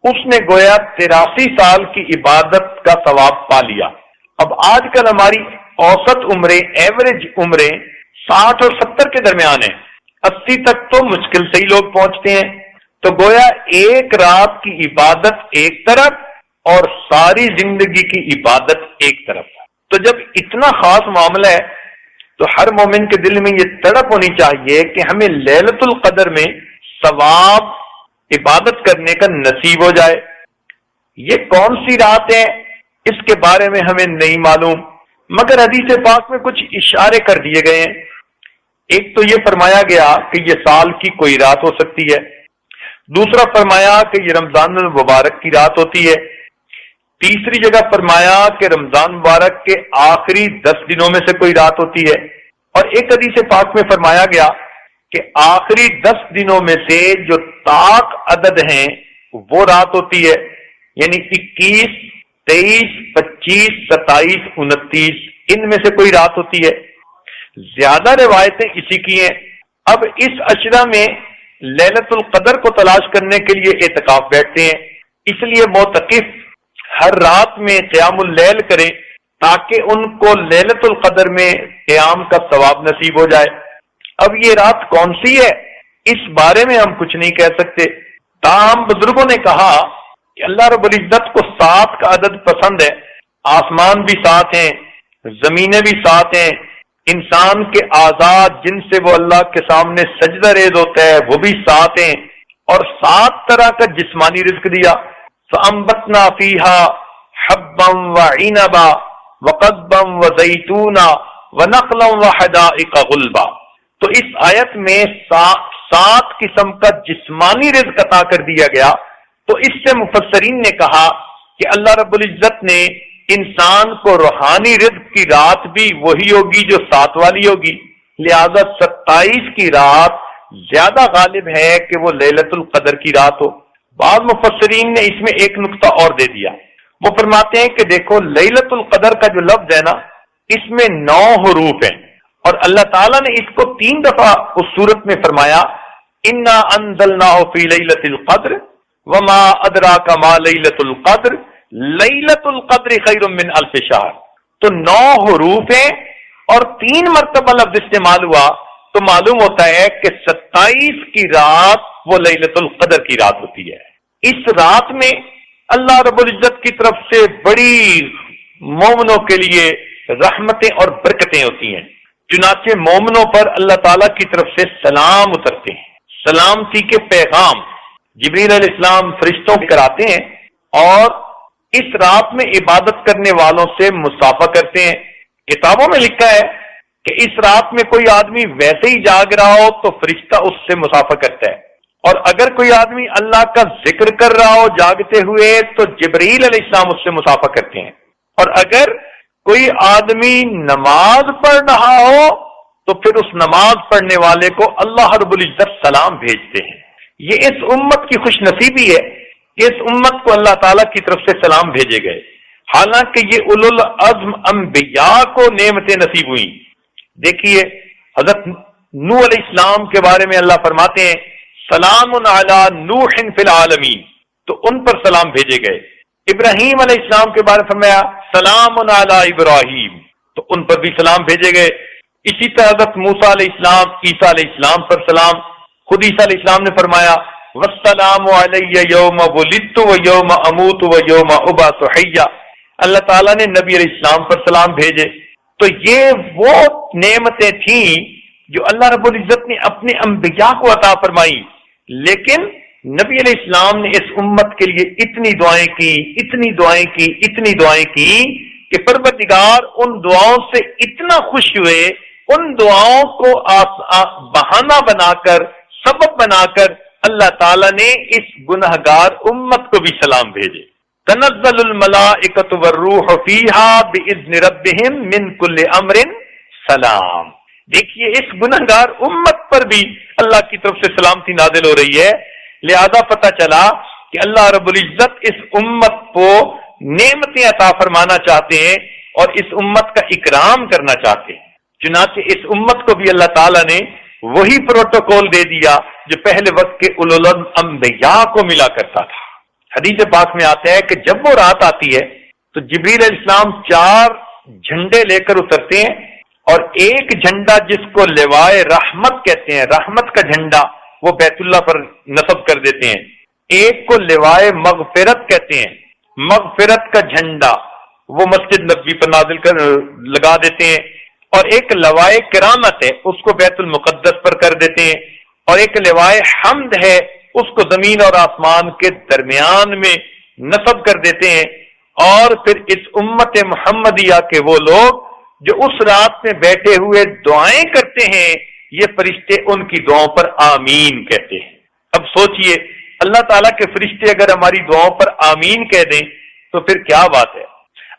اس نے گویا 83 سال کی عبادت کا ثواب پا لیا۔ اب آج کل ہماری اوسط عمریں، ایوریج عمریں 60 اور 70 کے درمیان ہیں، 80 تک تو مشکل سے ہی لوگ پہنچتے ہیں۔ تو گویا ایک رات کی عبادت ایک طرف اور ساری زندگی کی عبادت ایک طرف۔ تو جب اتنا خاص معاملہ ہے تو ہر مومن کے دل میں یہ تڑپ ہونی چاہیے کہ ہمیں لیلۃ القدر میں ثواب عبادت کرنے کا نصیب ہو جائے۔ یہ کون سی رات ہے اس کے بارے میں ہمیں نہیں معلوم، مگر حدیث پاک میں کچھ اشارے کر دیے گئے ہیں۔ ایک تو یہ فرمایا گیا کہ یہ سال کی کوئی رات ہو سکتی ہے، دوسرا فرمایا کہ یہ رمضان المبارک کی رات ہوتی ہے، تیسری جگہ فرمایا کہ رمضان مبارک کے آخری 10 دنوں میں سے کوئی رات ہوتی ہے، اور ایک حدیث پاک میں فرمایا گیا کہ آخری 10 دنوں میں سے جو طاق عدد ہیں وہ رات ہوتی ہے، یعنی 21، 23، 25، 27، 29 ان میں سے کوئی رات ہوتی ہے۔ زیادہ روایتیں اسی کی ہیں۔ اب اس عشرہ میں لیلۃ القدر کو تلاش کرنے کے لیے اعتکاف بیٹھتے ہیں، اس لیے معتکف ہر رات میں قیام اللیل کریں تاکہ ان کو لیلۃ القدر میں قیام کا ثواب نصیب ہو جائے۔ اب یہ رات کون سی ہے اس بارے میں ہم کچھ نہیں کہہ سکتے، تاہم بزرگوں نے کہا کہ اللہ رب العزت کو 7 کا عدد پسند ہے، آسمان بھی 7 ہیں، زمینیں بھی 7 ہیں، انسان کے اعضاء جن سے وہ اللہ کے سامنے سجدہ ریز ہوتا ہے وہ بھی 7 ہیں، اور 7 طرح کا جسمانی رزق دیا۔ فَأَنبَتْنَا فِيهَا حَبًّا وَعِنَبًا وَقَضْبًا وَزَيْتُونًا وَنَخْلًا وَحَدَائِقَ غُلْبًا۔ تو اس آیت میں 7 قسم کا جسمانی رزق عطا کر دیا گیا۔ تو اس سے مفسرین نے کہا کہ اللہ رب العزت نے انسان کو روحانی رزق کی رات بھی وہی ہوگی جو 7 والی ہوگی، لہذا 27 کی رات زیادہ غالب ہے کہ وہ لیلۃ القدر کی رات ہو۔ بعض مفسرین نے اس میں ایک نقطہ اور دے دیا، وہ فرماتے ہیں کہ دیکھو لیلۃ القدر کا جو لفظ ہے نا، اس میں 9 حروف ہیں، اور اللہ تعالیٰ نے اس کو 3 دفعہ اس صورت میں فرمایا، انا انزلناہ فی لیلۃ القدر وما ادراک ما لیلۃ القدر لیلۃ القدر خیر من الف شہر۔ تو 9 حروف ہیں اور 3 مرتبہ لفظ استعمال ہوا، تو معلوم ہوتا ہے کہ 27 کی رات وہ لیلۃ القدر کی رات ہوتی ہے۔ اس رات میں اللہ رب العزت کی طرف سے بڑی مومنوں کے لیے رحمتیں اور برکتیں ہوتی ہیں، چنانچہ مومنوں پر اللہ تعالیٰ کی طرف سے سلام اترتے ہیں، سلامتی کے پیغام جبریل علیہ السلام فرشتوں کراتے ہیں، اور اس رات میں عبادت کرنے والوں سے مصافحہ کرتے ہیں۔ کتابوں میں لکھا ہے کہ اس رات میں کوئی آدمی ویسے ہی جاگ رہا ہو تو فرشتہ اس سے مصافحہ کرتا ہے، اور اگر کوئی آدمی اللہ کا ذکر کر رہا ہو جاگتے ہوئے تو جبریل علیہ السلام اس سے مصافحہ کرتے ہیں، اور اگر کوئی آدمی نماز پڑھ رہا ہو تو پھر اس نماز پڑھنے والے کو اللہ رب العزت سلام بھیجتے ہیں۔ یہ اس امت کی خوش نصیبی ہے کہ اس امت کو اللہ تعالیٰ کی طرف سے سلام بھیجے گئے، حالانکہ یہ اولو العزم انبیاء کو نعمتیں نصیب ہوئیں۔ دیکھیے حضرت نوح علیہ السلام کے بارے میں اللہ فرماتے ہیں سلام علی نوح فی العالمین، تو ان پر سلام بھیجے گئے۔ ابراہیم علیہ السلام کے بارے میں فرمایا سلام علی ابراہیم، تو ان پر بھی سلام بھیجے گئے۔ اسی طرح حضرت موسیٰ علیہ السلام، عیسیٰ علیہ السلام پر سلام، خود عیسیٰ علیہ السلام نے فرمایا والسلام علی یوم ولدت و یوم اموت و یوم ابعث حیا۔ اللہ تعالیٰ نے نبی علیہ السلام پر سلام بھیجے۔ تو یہ وہ نعمتیں تھیں جو اللہ رب العزت نے اپنے انبیاء کو عطا فرمائی، لیکن نبی علیہ السلام نے اس امت کے لیے اتنی دعائیں کی، اتنی دعائیں کی، اتنی دعائیں کی کہ پروردگار ان دعاؤں سے اتنا خوش ہوئے، ان دعاؤں کو بہانہ بنا کر، سبب بنا کر اللہ تعالیٰ نے اس گنہگار امت کو بھی سلام بھیجے۔ تنزل الملائکۃ والروح فیہا باذن ربہم من کل امر سلام۔ دیکھیے اس گنہگار امت پر بھی اللہ کی طرف سے سلامتی نازل ہو رہی ہے، لہذا پتہ چلا کہ اللہ رب العزت اس امت کو نعمتیں عطا فرمانا چاہتے ہیں اور اس امت کا اکرام کرنا چاہتے ہیں۔ چنانچہ اس امت کو بھی اللہ تعالیٰ نے وہی پروٹوکول دے دیا جو پہلے وقت کے اولو العزم انبیاء کو ملا کرتا تھا۔ حدیث پاک میں آتا ہے کہ جب وہ رات آتی ہے تو جبریل علیہ السلام 4 جھنڈے لے کر اترتے ہیں، اور ایک جھنڈا جس کو لوائے رحمت کہتے ہیں، رحمت کا جھنڈا، وہ بیت اللہ پر نصب کر دیتے ہیں۔ ایک کو لوائے مغفرت کہتے ہیں، مغفرت کا جھنڈا وہ مسجد نبوی پر نازل کر لگا دیتے ہیں، اور ایک لوائے کرامت ہے اس کو بیت المقدس پر کر دیتے ہیں، اور ایک لوائے حمد ہے اس کو زمین اور آسمان کے درمیان میں نصب کر دیتے ہیں۔ اور پھر اس امت محمدیہ کے وہ لوگ جو اس رات میں بیٹھے ہوئے دعائیں کرتے ہیں، یہ فرشتے ان کی دعاؤں پر آمین کہتے ہیں۔ اب سوچئے اللہ تعالیٰ کے فرشتے اگر ہماری دعاؤں پر آمین کہہ دیں تو پھر کیا بات ہے۔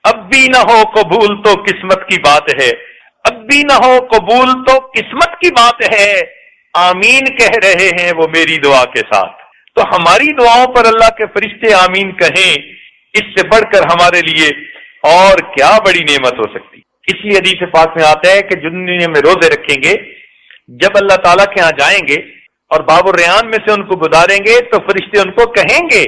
اب بھی نہ ہو قبول تو قسمت کی بات ہے، اب بھی نہ ہو قبول تو قسمت کی بات ہے، آمین کہہ رہے ہیں وہ میری دعا کے ساتھ۔ تو ہماری دعاؤں پر اللہ کے فرشتے آمین کہیں، اس سے بڑھ کر ہمارے لیے اور کیا بڑی نعمت ہو سکتی۔ اس لیے حدیث پاک میں آتا ہے کہ جن دنیا میں روزے رکھیں گے، جب اللہ تعالیٰ کے ہاں جائیں گے اور باب الریان میں سے ان کو گزاریں گے تو فرشتے ان کو کہیں گے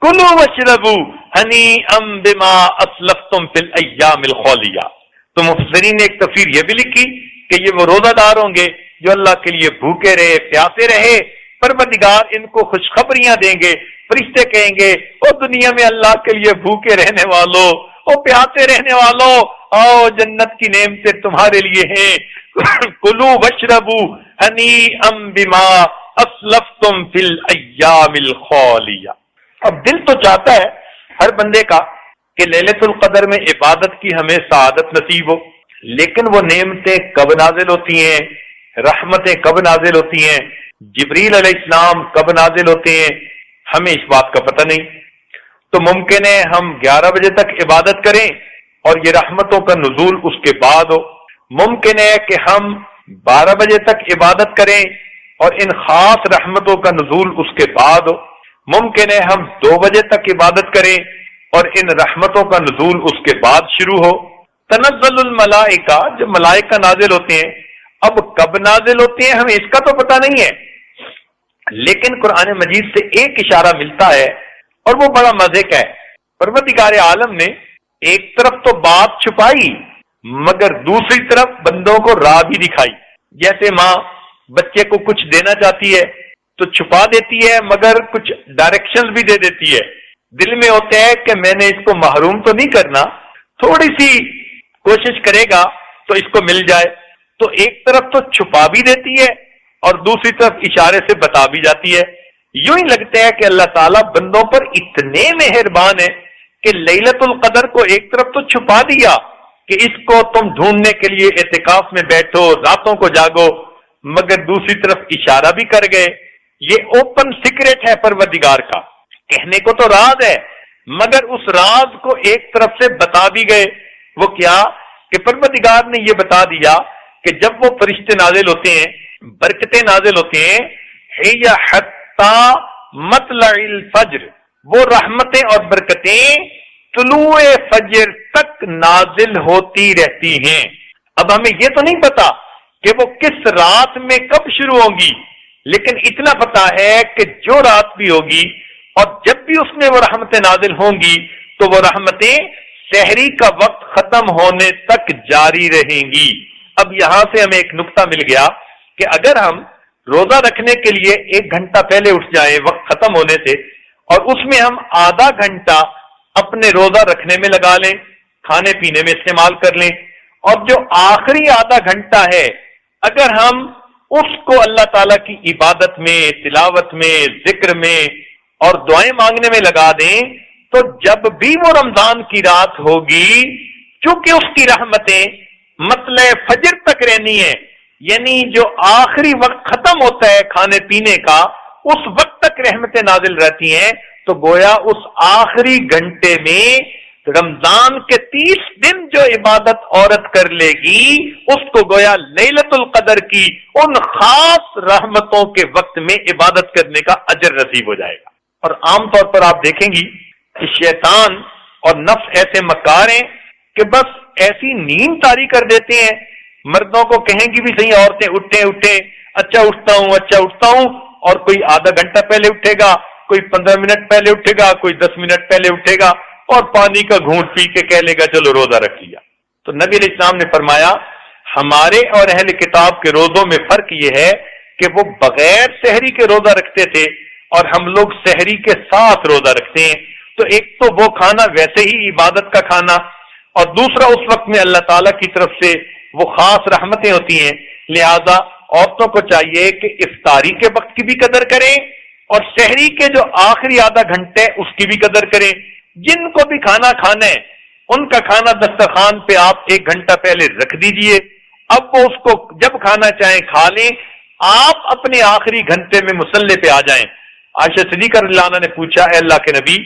کلوا واشربوا ہنیئا بما اسلفتم فی الایام الخالیہ۔ تو مفسرین نے ایک تفسیر یہ بھی لکھی کہ یہ وہ روزہ دار ہوں گے جو اللہ کے لیے بھوکے رہے پیاسے رہے، پروردگار ان کو خوشخبریاں دیں گے، فرشتے کہیں گے او دنیا میں اللہ کے لیے بھوکے رہنے والوں، او پیاسے رہنے والوں، آؤ جنت کی نعمتیں تمہارے لیے ہیں، کلوا واشربوا ہنیئا بما اسلفتم فی الایام الخالیہ۔ اب دل تو چاہتا ہے ہر بندے کا کہ لیلۃ القدر میں عبادت کی ہمیں سعادت نصیب ہو، لیکن وہ نعمتیں کب نازل ہوتی ہیں، رحمتیں کب نازل ہوتی ہیں، جبریل علیہ السلام کب نازل ہوتے ہیں، ہمیں اس بات کا پتہ نہیں۔ تو ممکن ہے ہم 11 بجے تک عبادت کریں اور یہ رحمتوں کا نزول اس کے بعد ہو، ممکن ہے کہ ہم 12 بجے تک عبادت کریں اور ان خاص رحمتوں کا نزول اس کے بعد ہو، ممکن ہے ہم 2 بجے تک عبادت کریں اور ان رحمتوں کا نزول اس کے بعد شروع ہو۔ تنزل الملائکہ، جب ملائکہ نازل ہوتے ہیں، اب کب نازل ہوتے ہیں ہمیں اس کا تو پتہ نہیں ہے، لیکن قرآن مجید سے ایک اشارہ ملتا ہے اور وہ بڑا مزے کا ہے۔ پروردگار عالم نے ایک طرف تو بات چھپائی مگر دوسری طرف بندوں کو راہ بھی دکھائی۔ جیسے ماں بچے کو کچھ دینا چاہتی ہے تو چھپا دیتی ہے مگر کچھ ڈائریکشن بھی دے دیتی ہے، دل میں ہوتا ہے کہ میں نے اس کو محروم تو نہیں کرنا، تھوڑی سی کوشش کرے گا تو اس کو مل جائے، تو ایک طرف تو چھپا بھی دیتی ہے اور دوسری طرف اشارے سے بتا بھی جاتی ہے۔ یوں ہی لگتا ہے کہ اللہ تعالیٰ بندوں پر اتنے مہربان ہے کہ لیلۃ القدر کو ایک طرف تو چھپا دیا کہ اس کو تم ڈھونڈنے کے لیے اعتکاف میں بیٹھو، راتوں کو جاگو، مگر دوسری طرف اشارہ بھی کر گئے۔ یہ اوپن سیکرٹ ہے پروردگار کا، کہنے کو تو راز ہے مگر اس راز کو ایک طرف سے بتا بھی گئے۔ وہ کیا کہ پروردگار نے یہ بتا دیا کہ جب وہ فرشتے نازل ہوتے ہیں، برکتیں نازل ہوتے ہیں، ہی حتی مطلع الفجر، وہ رحمتیں اور برکتیں طلوع فجر تک نازل ہوتی رہتی ہیں۔ اب ہمیں یہ تو نہیں پتا کہ وہ کس رات میں کب شروع ہوگی، لیکن اتنا پتا ہے کہ جو رات بھی ہوگی اور جب بھی اس میں وہ رحمتیں نازل ہوں گی تو وہ رحمتیں سحری کا وقت ختم ہونے تک جاری رہیں گی۔ اب یہاں سے ہمیں ایک نقطہ مل گیا کہ اگر ہم روزہ رکھنے کے لیے 1 گھنٹہ پہلے اٹھ جائیں وقت ختم ہونے سے، اور اس میں ہم آدھا گھنٹہ اپنے روزہ رکھنے میں لگا لیں، کھانے پینے میں استعمال کر لیں، اور جو آخری آدھا گھنٹہ ہے اگر ہم اس کو اللہ تعالیٰ کی عبادت میں، تلاوت میں، ذکر میں اور دعائیں مانگنے میں لگا دیں، تو جب بھی وہ رمضان کی رات ہوگی، چونکہ اس کی رحمتیں مطلع فجر تک رہنی ہے، یعنی جو آخری وقت ختم ہوتا ہے کھانے پینے کا اس وقت تک رحمتیں نازل رہتی ہیں، تو گویا اس آخری گھنٹے میں رمضان کے 30 دن جو عبادت عورت کر لے گی اس کو گویا لیلۃ القدر کی ان خاص رحمتوں کے وقت میں عبادت کرنے کا اجر نصیب ہو جائے گا۔ اور عام طور پر آپ دیکھیں گی کہ شیطان اور نفس ایسے مکار ہیں کہ بس ایسی نیند طاری کر دیتے ہیں، مردوں کو کہیں گی بھی صحیح عورتیں اٹھیں، اچھا اٹھتا ہوں، اور کوئی آدھا گھنٹہ پہلے اٹھے گا، کوئی 15 منٹ پہلے اٹھے گا، کوئی 10 منٹ پہلے اٹھے گا اور پانی کا گھونٹ پی کے کہہ لے گا چلو روزہ رکھ لیا۔ تو نبی علیہ السلام نے فرمایا ہمارے اور اہل کتاب کے روزوں میں فرق یہ ہے کہ وہ بغیر سحری کے روزہ رکھتے تھے اور ہم لوگ سحری کے ساتھ روزہ رکھتے ہیں۔ تو ایک تو وہ کھانا ویسے ہی عبادت کا کھانا، اور دوسرا اس وقت میں اللہ تعالیٰ کی طرف سے وہ خاص رحمتیں ہوتی ہیں، لہذا عورتوں کو چاہیے کہ افطاری کے وقت کی بھی قدر کریں اور سحری کے جو آخری آدھا گھنٹے اس کی بھی قدر کریں۔ جن کو بھی کھانا کھانا ہے ان کا کھانا دسترخوان پہ آپ 1 گھنٹہ پہلے رکھ دیجئے، اب وہ اس کو جب کھانا چاہیں کھا لیں، آپ اپنے آخری گھنٹے میں مصلی پہ آ جائیں۔ عائشہ صدیقہ رضی اللہ عنہا نے پوچھا اے اللہ کے نبی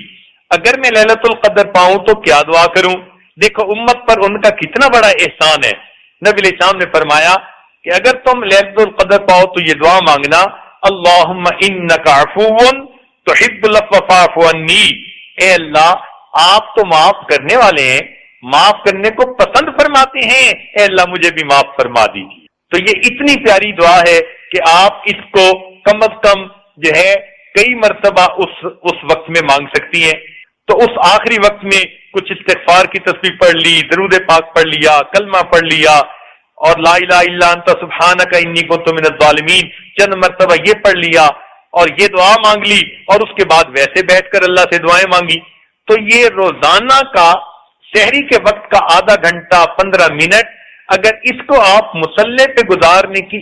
اگر میں لیلۃ القدر پاؤں تو کیا دعا کروں؟ دیکھو امت پر ان کا کتنا بڑا احسان ہے۔ نبی علیہ السلام نے فرمایا کہ اگر تم لیلۃ القدر پاؤ تو یہ دعا مانگنا اللہم انک عفو تحب العفو فاعف عنی، اے اللہ آپ تو معاف کرنے والے ہیں، معاف کرنے کو پسند فرماتے ہیں، اے اللہ مجھے بھی معاف فرما دیجیے۔ تو یہ اتنی پیاری دعا ہے کہ آپ اس کو کم از کم جو ہے کئی مرتبہ اس وقت میں مانگ سکتی ہیں۔ تو اس آخری وقت میں کچھ استغفار کی تسبیح پڑھ لی، درود پاک پڑھ لیا، کلمہ پڑھ لیا، اور لا الہ الا انت سبحانک انی کنت من الظالمین چند مرتبہ یہ پڑھ لیا اور یہ دعا مانگ لی اور اس کے بعد ویسے بیٹھ کر اللہ سے دعائیں مانگی، تو یہ روزانہ کا سحری کے وقت کا آدھا گھنٹہ 15 منٹ اگر اس کو آپ مصلی پہ گزارنے کی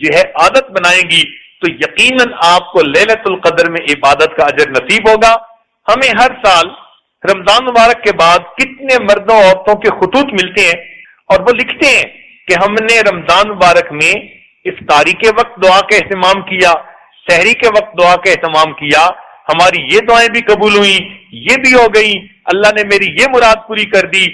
جو ہے عادت بنائیں گی تو یقیناً آپ کو لیلۃ القدر میں عبادت کا اجر نصیب ہوگا۔ ہمیں ہر سال رمضان مبارک کے بعد کتنے مردوں عورتوں کے خطوط ملتے ہیں اور وہ لکھتے ہیں کہ ہم نے رمضان مبارک میں افطاری کے وقت دعا کا اہتمام کیا، سحری کے وقت دعا کا اہتمام کیا، ہماری یہ دعائیں بھی قبول ہوئی، یہ بھی ہو گئی، اللہ نے میری یہ مراد پوری کر دی۔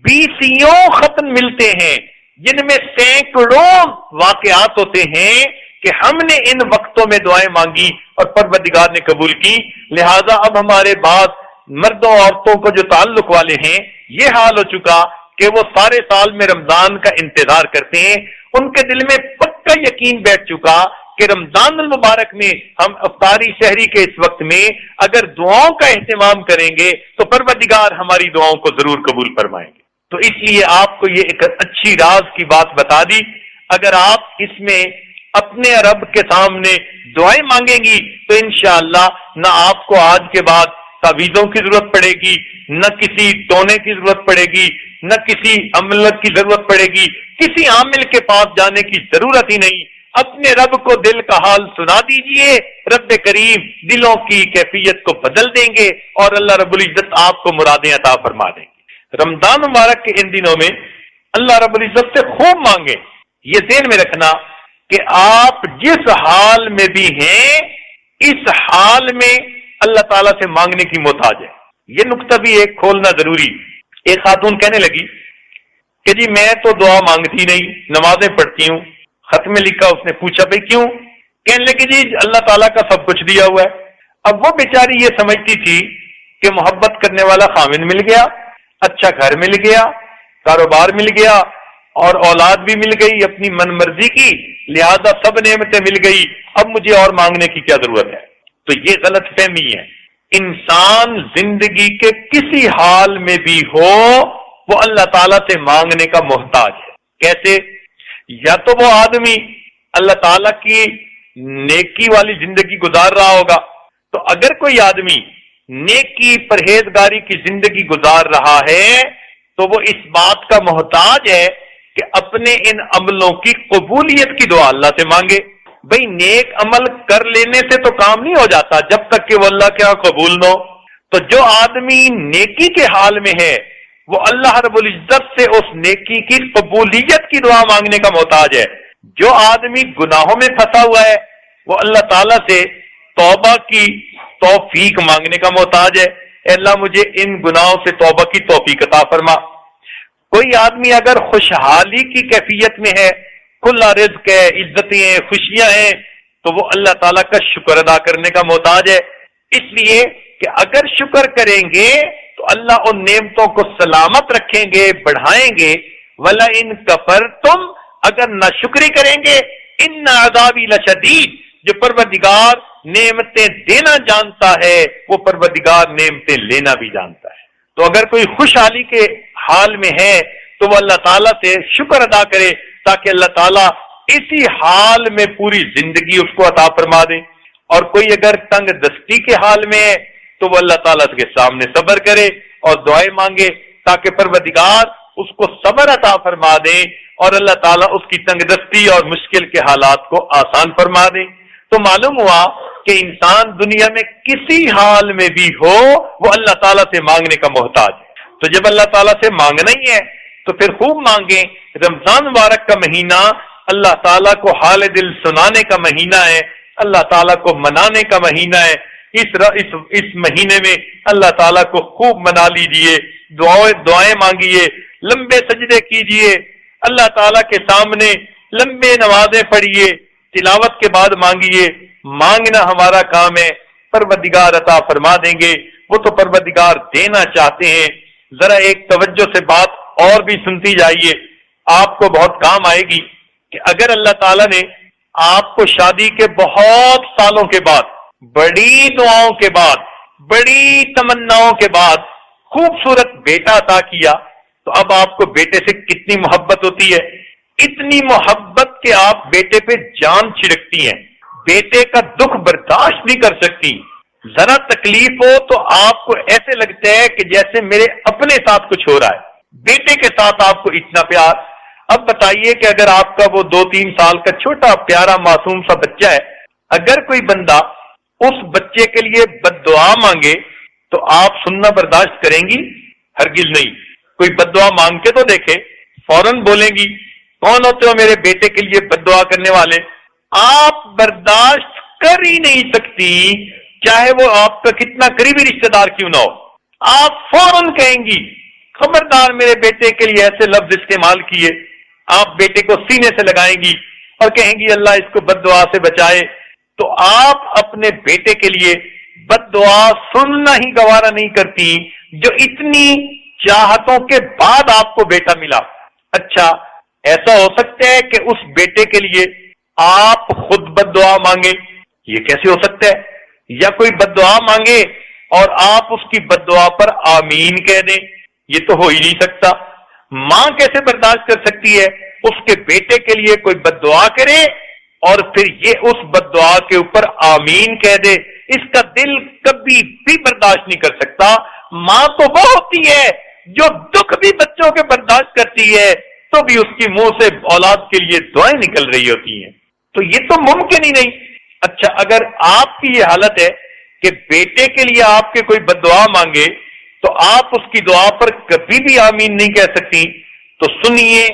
20 ختم ملتے ہیں جن میں سینکڑوں واقعات ہوتے ہیں کہ ہم نے ان وقتوں میں دعائیں مانگی اور پروردگار نے قبول کی۔ لہذا اب ہمارے بعد مردوں عورتوں کو جو تعلق والے ہیں یہ حال ہو چکا کہ وہ سارے سال میں رمضان کا انتظار کرتے ہیں، ان کے دل میں پکا یقین بیٹھ چکا کہ رمضان المبارک میں ہم افطاری سحری کے اس وقت میں اگر دعاؤں کا اہتمام کریں گے تو پروردگار ہماری دعاؤں کو ضرور قبول فرمائیں گے۔ تو اس لیے آپ کو یہ ایک اچھی راز کی بات بتا دی، اگر آپ اس میں اپنے رب کے سامنے دعائیں مانگیں گی تو انشاءاللہ نہ آپ کو آج کے بعد تعویذوں کی ضرورت پڑے گی، نہ کسی ٹونے کی ضرورت پڑے گی، نہ کسی عملت کی ضرورت پڑے گی، کسی عامل کے پاس جانے کی ضرورت ہی نہیں۔ اپنے رب کو دل کا حال سنا دیجئے، رب کریم دلوں کی کیفیت کو بدل دیں گے اور اللہ رب العزت آپ کو مرادیں عطا فرما دیں گے۔ رمضان مبارک کے ان دنوں میں اللہ رب العزت سے خوب مانگیں، یہ ذہن میں رکھنا کہ آپ جس حال میں بھی ہیں اس حال میں اللہ تعالیٰ سے مانگنے کی محتاج ہے۔ یہ نقطہ بھی ایک کھولنا ضروری۔ ایک خاتون کہنے لگی کہ جی میں تو دعا مانگتی نہیں، نمازیں پڑھتی ہوں، خط میں لکھا۔ اس نے پوچھا بھائی کیوں؟ کہنے لگی جی اللہ تعالیٰ کا سب کچھ دیا ہوا ہے۔ اب وہ بیچاری یہ سمجھتی تھی کہ محبت کرنے والا خاوند مل گیا، اچھا گھر مل گیا، کاروبار مل گیا اور اولاد بھی مل گئی اپنی من مرضی کی، لہذا سب نعمتیں مل گئی، اب مجھے اور مانگنے کی کیا ضرورت ہے؟ تو یہ غلط فہمی ہے۔ انسان زندگی کے کسی حال میں بھی ہو وہ اللہ تعالیٰ سے مانگنے کا محتاج ہے۔ کیسے؟ یا تو وہ آدمی اللہ تعالیٰ کی نیکی والی زندگی گزار رہا ہوگا، تو اگر کوئی آدمی نیکی پرہیزگاری کی زندگی گزار رہا ہے تو وہ اس بات کا محتاج ہے کہ اپنے ان عملوں کی قبولیت کی دعا اللہ سے مانگے۔ بھئی نیک عمل کر لینے سے تو کام نہیں ہو جاتا جب تک کہ وہ اللہ کے ہاں قبول نہ ہو۔ تو جو آدمی نیکی کے حال میں ہے وہ اللہ رب العزت سے اس نیکی کی قبولیت کی دعا مانگنے کا محتاج ہے۔ جو آدمی گناہوں میں پھنسا ہوا ہے وہ اللہ تعالیٰ سے توبہ کی توفیق مانگنے کا محتاج ہے، اے اللہ مجھے ان گناہوں سے توبہ کی توفیق عطا فرما۔ کوئی آدمی اگر خوشحالی کی کیفیت میں ہے، کھلا رزق ہے، عزتیں ہیں، خوشیاں ہیں، تو وہ اللہ تعالیٰ کا شکر ادا کرنے کا محتاج ہے۔ اس لیے کہ اگر شکر کریں گے تو اللہ ان نعمتوں کو سلامت رکھیں گے، بڑھائیں گے۔ وَلَئِن كَفَرْتُمْ، اگر ناشکری کریں گے، إِنَّ عَذَابِي لَشَدِيدٌ، جو پروردگار نعمتیں دینا جانتا ہے وہ پروردگار نعمتیں لینا بھی جانتا ہے۔ تو اگر کوئی خوشحالی کے حال میں ہے تو وہ اللہ تعالیٰ سے شکر ادا کرے تاکہ اللہ تعالیٰ اسی حال میں پوری زندگی اس کو عطا فرما دے۔ اور کوئی اگر تنگ دستی کے حال میں ہے تو وہ اللہ تعالیٰ کے سامنے صبر کرے اور دعائیں مانگے تاکہ پروردگار اس کو صبر عطا فرما دے اور اللہ تعالیٰ اس کی تنگ دستی اور مشکل کے حالات کو آسان فرما دے۔ تو معلوم ہوا کہ انسان دنیا میں کسی حال میں بھی ہو وہ اللہ تعالیٰ سے مانگنے کا محتاج ہے۔ تو جب اللہ تعالیٰ سے مانگنا ہی ہے تو پھر خوب مانگیں۔ رمضان مبارک کا مہینہ اللہ تعالیٰ کو حال دل سنانے کا مہینہ ہے، اللہ تعالیٰ کو منانے کا مہینہ ہے۔ اس مہینے میں اللہ تعالیٰ کو خوب منا لیجئے، دعائیں مانگیے، لمبے سجدے کیجئے، اللہ تعالیٰ کے سامنے لمبے نمازیں پڑھیے، تلاوت کے بعد مانگیے۔ مانگنا ہمارا کام ہے، پروردگار عطا فرما دیں گے، وہ تو پروردگار دینا چاہتے ہیں۔ ذرا ایک توجہ سے بات اور بھی سنتی جائیے، آپ کو بہت کام آئے گی کہ اگر اللہ تعالیٰ نے آپ کو شادی کے بہت سالوں کے بعد، بڑی دعاؤں کے بعد، بڑی تمناؤں کے بعد خوبصورت بیٹا عطا کیا تو اب آپ کو بیٹے سے کتنی محبت ہوتی ہے۔ اتنی محبت کہ آپ بیٹے پہ جان چھڑکتی ہیں، بیٹے کا دکھ برداشت نہیں کر سکتی، ذرا تکلیف ہو تو آپ کو ایسے لگتا ہے کہ جیسے میرے اپنے ساتھ کچھ ہو رہا ہے، بیٹے کے ساتھ آپ کو اتنا پیار۔ اب بتائیے کہ اگر آپ کا وہ 2-3 سال کا چھوٹا پیارا معصوم سا بچہ ہے، اگر کوئی بندہ اس بچے کے لیے بد دعا مانگے تو آپ سننا برداشت کریں گی؟ ہرگز نہیں۔ کوئی بد دعا مانگ کے تو دیکھے، فوراً بولیں گی کون ہوتے ہو میرے بیٹے کے لیے بد دعا کرنے والے؟ آپ برداشت کر ہی نہیں سکتی، چاہے وہ آپ کا کتنا قریبی رشتہ دار کیوں نہ ہو۔ آپ فوراً کہیں گی خبردار میرے بیٹے کے لیے ایسے لفظ استعمال کیے۔ آپ بیٹے کو سینے سے لگائیں گی اور کہیں گی اللہ اس کو بد دعا سے بچائے۔ تو آپ اپنے بیٹے کے لیے بد دعا سننا ہی گوارا نہیں کرتی جو اتنی چاہتوں کے بعد آپ کو بیٹا ملا۔ اچھا، ایسا ہو سکتا ہے کہ اس بیٹے کے لیے آپ خود بد دعا مانگے؟ یہ کیسے ہو سکتا ہے؟ یا کوئی بد دعا مانگے اور آپ اس کی بد دعا پر آمین کہہ دیں؟ یہ تو ہو ہی نہیں سکتا۔ ماں کیسے برداشت کر سکتی ہے اس کے بیٹے کے لیے کوئی بد دعا کرے اور پھر یہ اس بد دعا کے اوپر آمین کہہ دے؟ اس کا دل کبھی بھی برداشت نہیں کر سکتا۔ ماں تو وہ ہوتی ہے جو دکھ بھی بچوں کے برداشت کرتی ہے تو بھی اس کی منہ سے اولاد کے لیے دعائیں نکل رہی ہوتی ہیں، تو یہ تو ممکن ہی نہیں۔ اچھا، اگر آپ کی یہ حالت ہے کہ بیٹے کے لیے آپ کے کوئی بد دعا مانگے تو آپ اس کی دعا پر کبھی بھی آمین نہیں کہہ سکتی، تو سنیے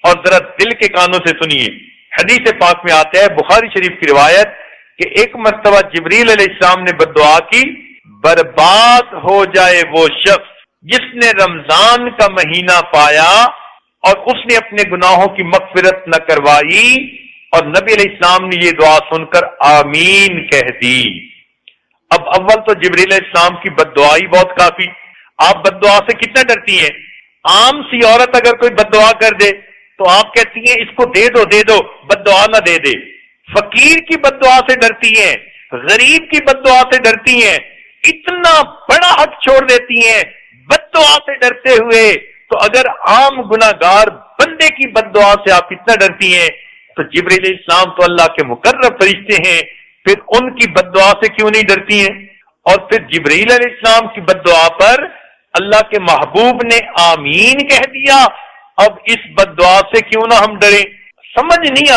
اور ذرا دل کے کانوں سے سنیے۔ حدیث پاک میں آتا ہے، بخاری شریف کی روایت، کہ ایک مرتبہ جبریل علیہ السلام نے بد دعا کی، برباد ہو جائے وہ شخص جس نے رمضان کا مہینہ پایا اور اس نے اپنے گناہوں کی مغفرت نہ کروائی، اور نبی علیہ السلام نے یہ دعا سن کر آمین کہہ دی۔ اب اول تو جبریل علیہ السلام کی بد دعا ہی بہت کافی۔ آپ بد دعا سے کتنا ڈرتی ہیں؟ عام سی عورت اگر کوئی بد دعا کر دے تو آپ کہتی ہیں اس کو دے دو، بد دعا نہ دے دے۔ فقیر کی بد دعا سے ڈرتی ہیں، غریب کی بد دعا سے ڈرتی ہیں، اتنا بڑا حق چھوڑ دیتی ہیں بد دعا سے ڈرتے ہوئے۔ تو اگر عام گناہگار بندے کی بد دعا سے آپ اتنا ڈرتی ہیں تو جبریل علیہ السلام تو اللہ کے مقرب فرشتے ہیں، پھر ان کی بد دعا سے کیوں نہیں ڈرتی ہیں؟ اور پھر جبریل علیہ السلام کی بد دعا پر اللہ کے محبوب نے آمین کہہ دیا، اب اس بد دعا سے کیوں نہ ہم ڈریں؟ سمجھ نہیں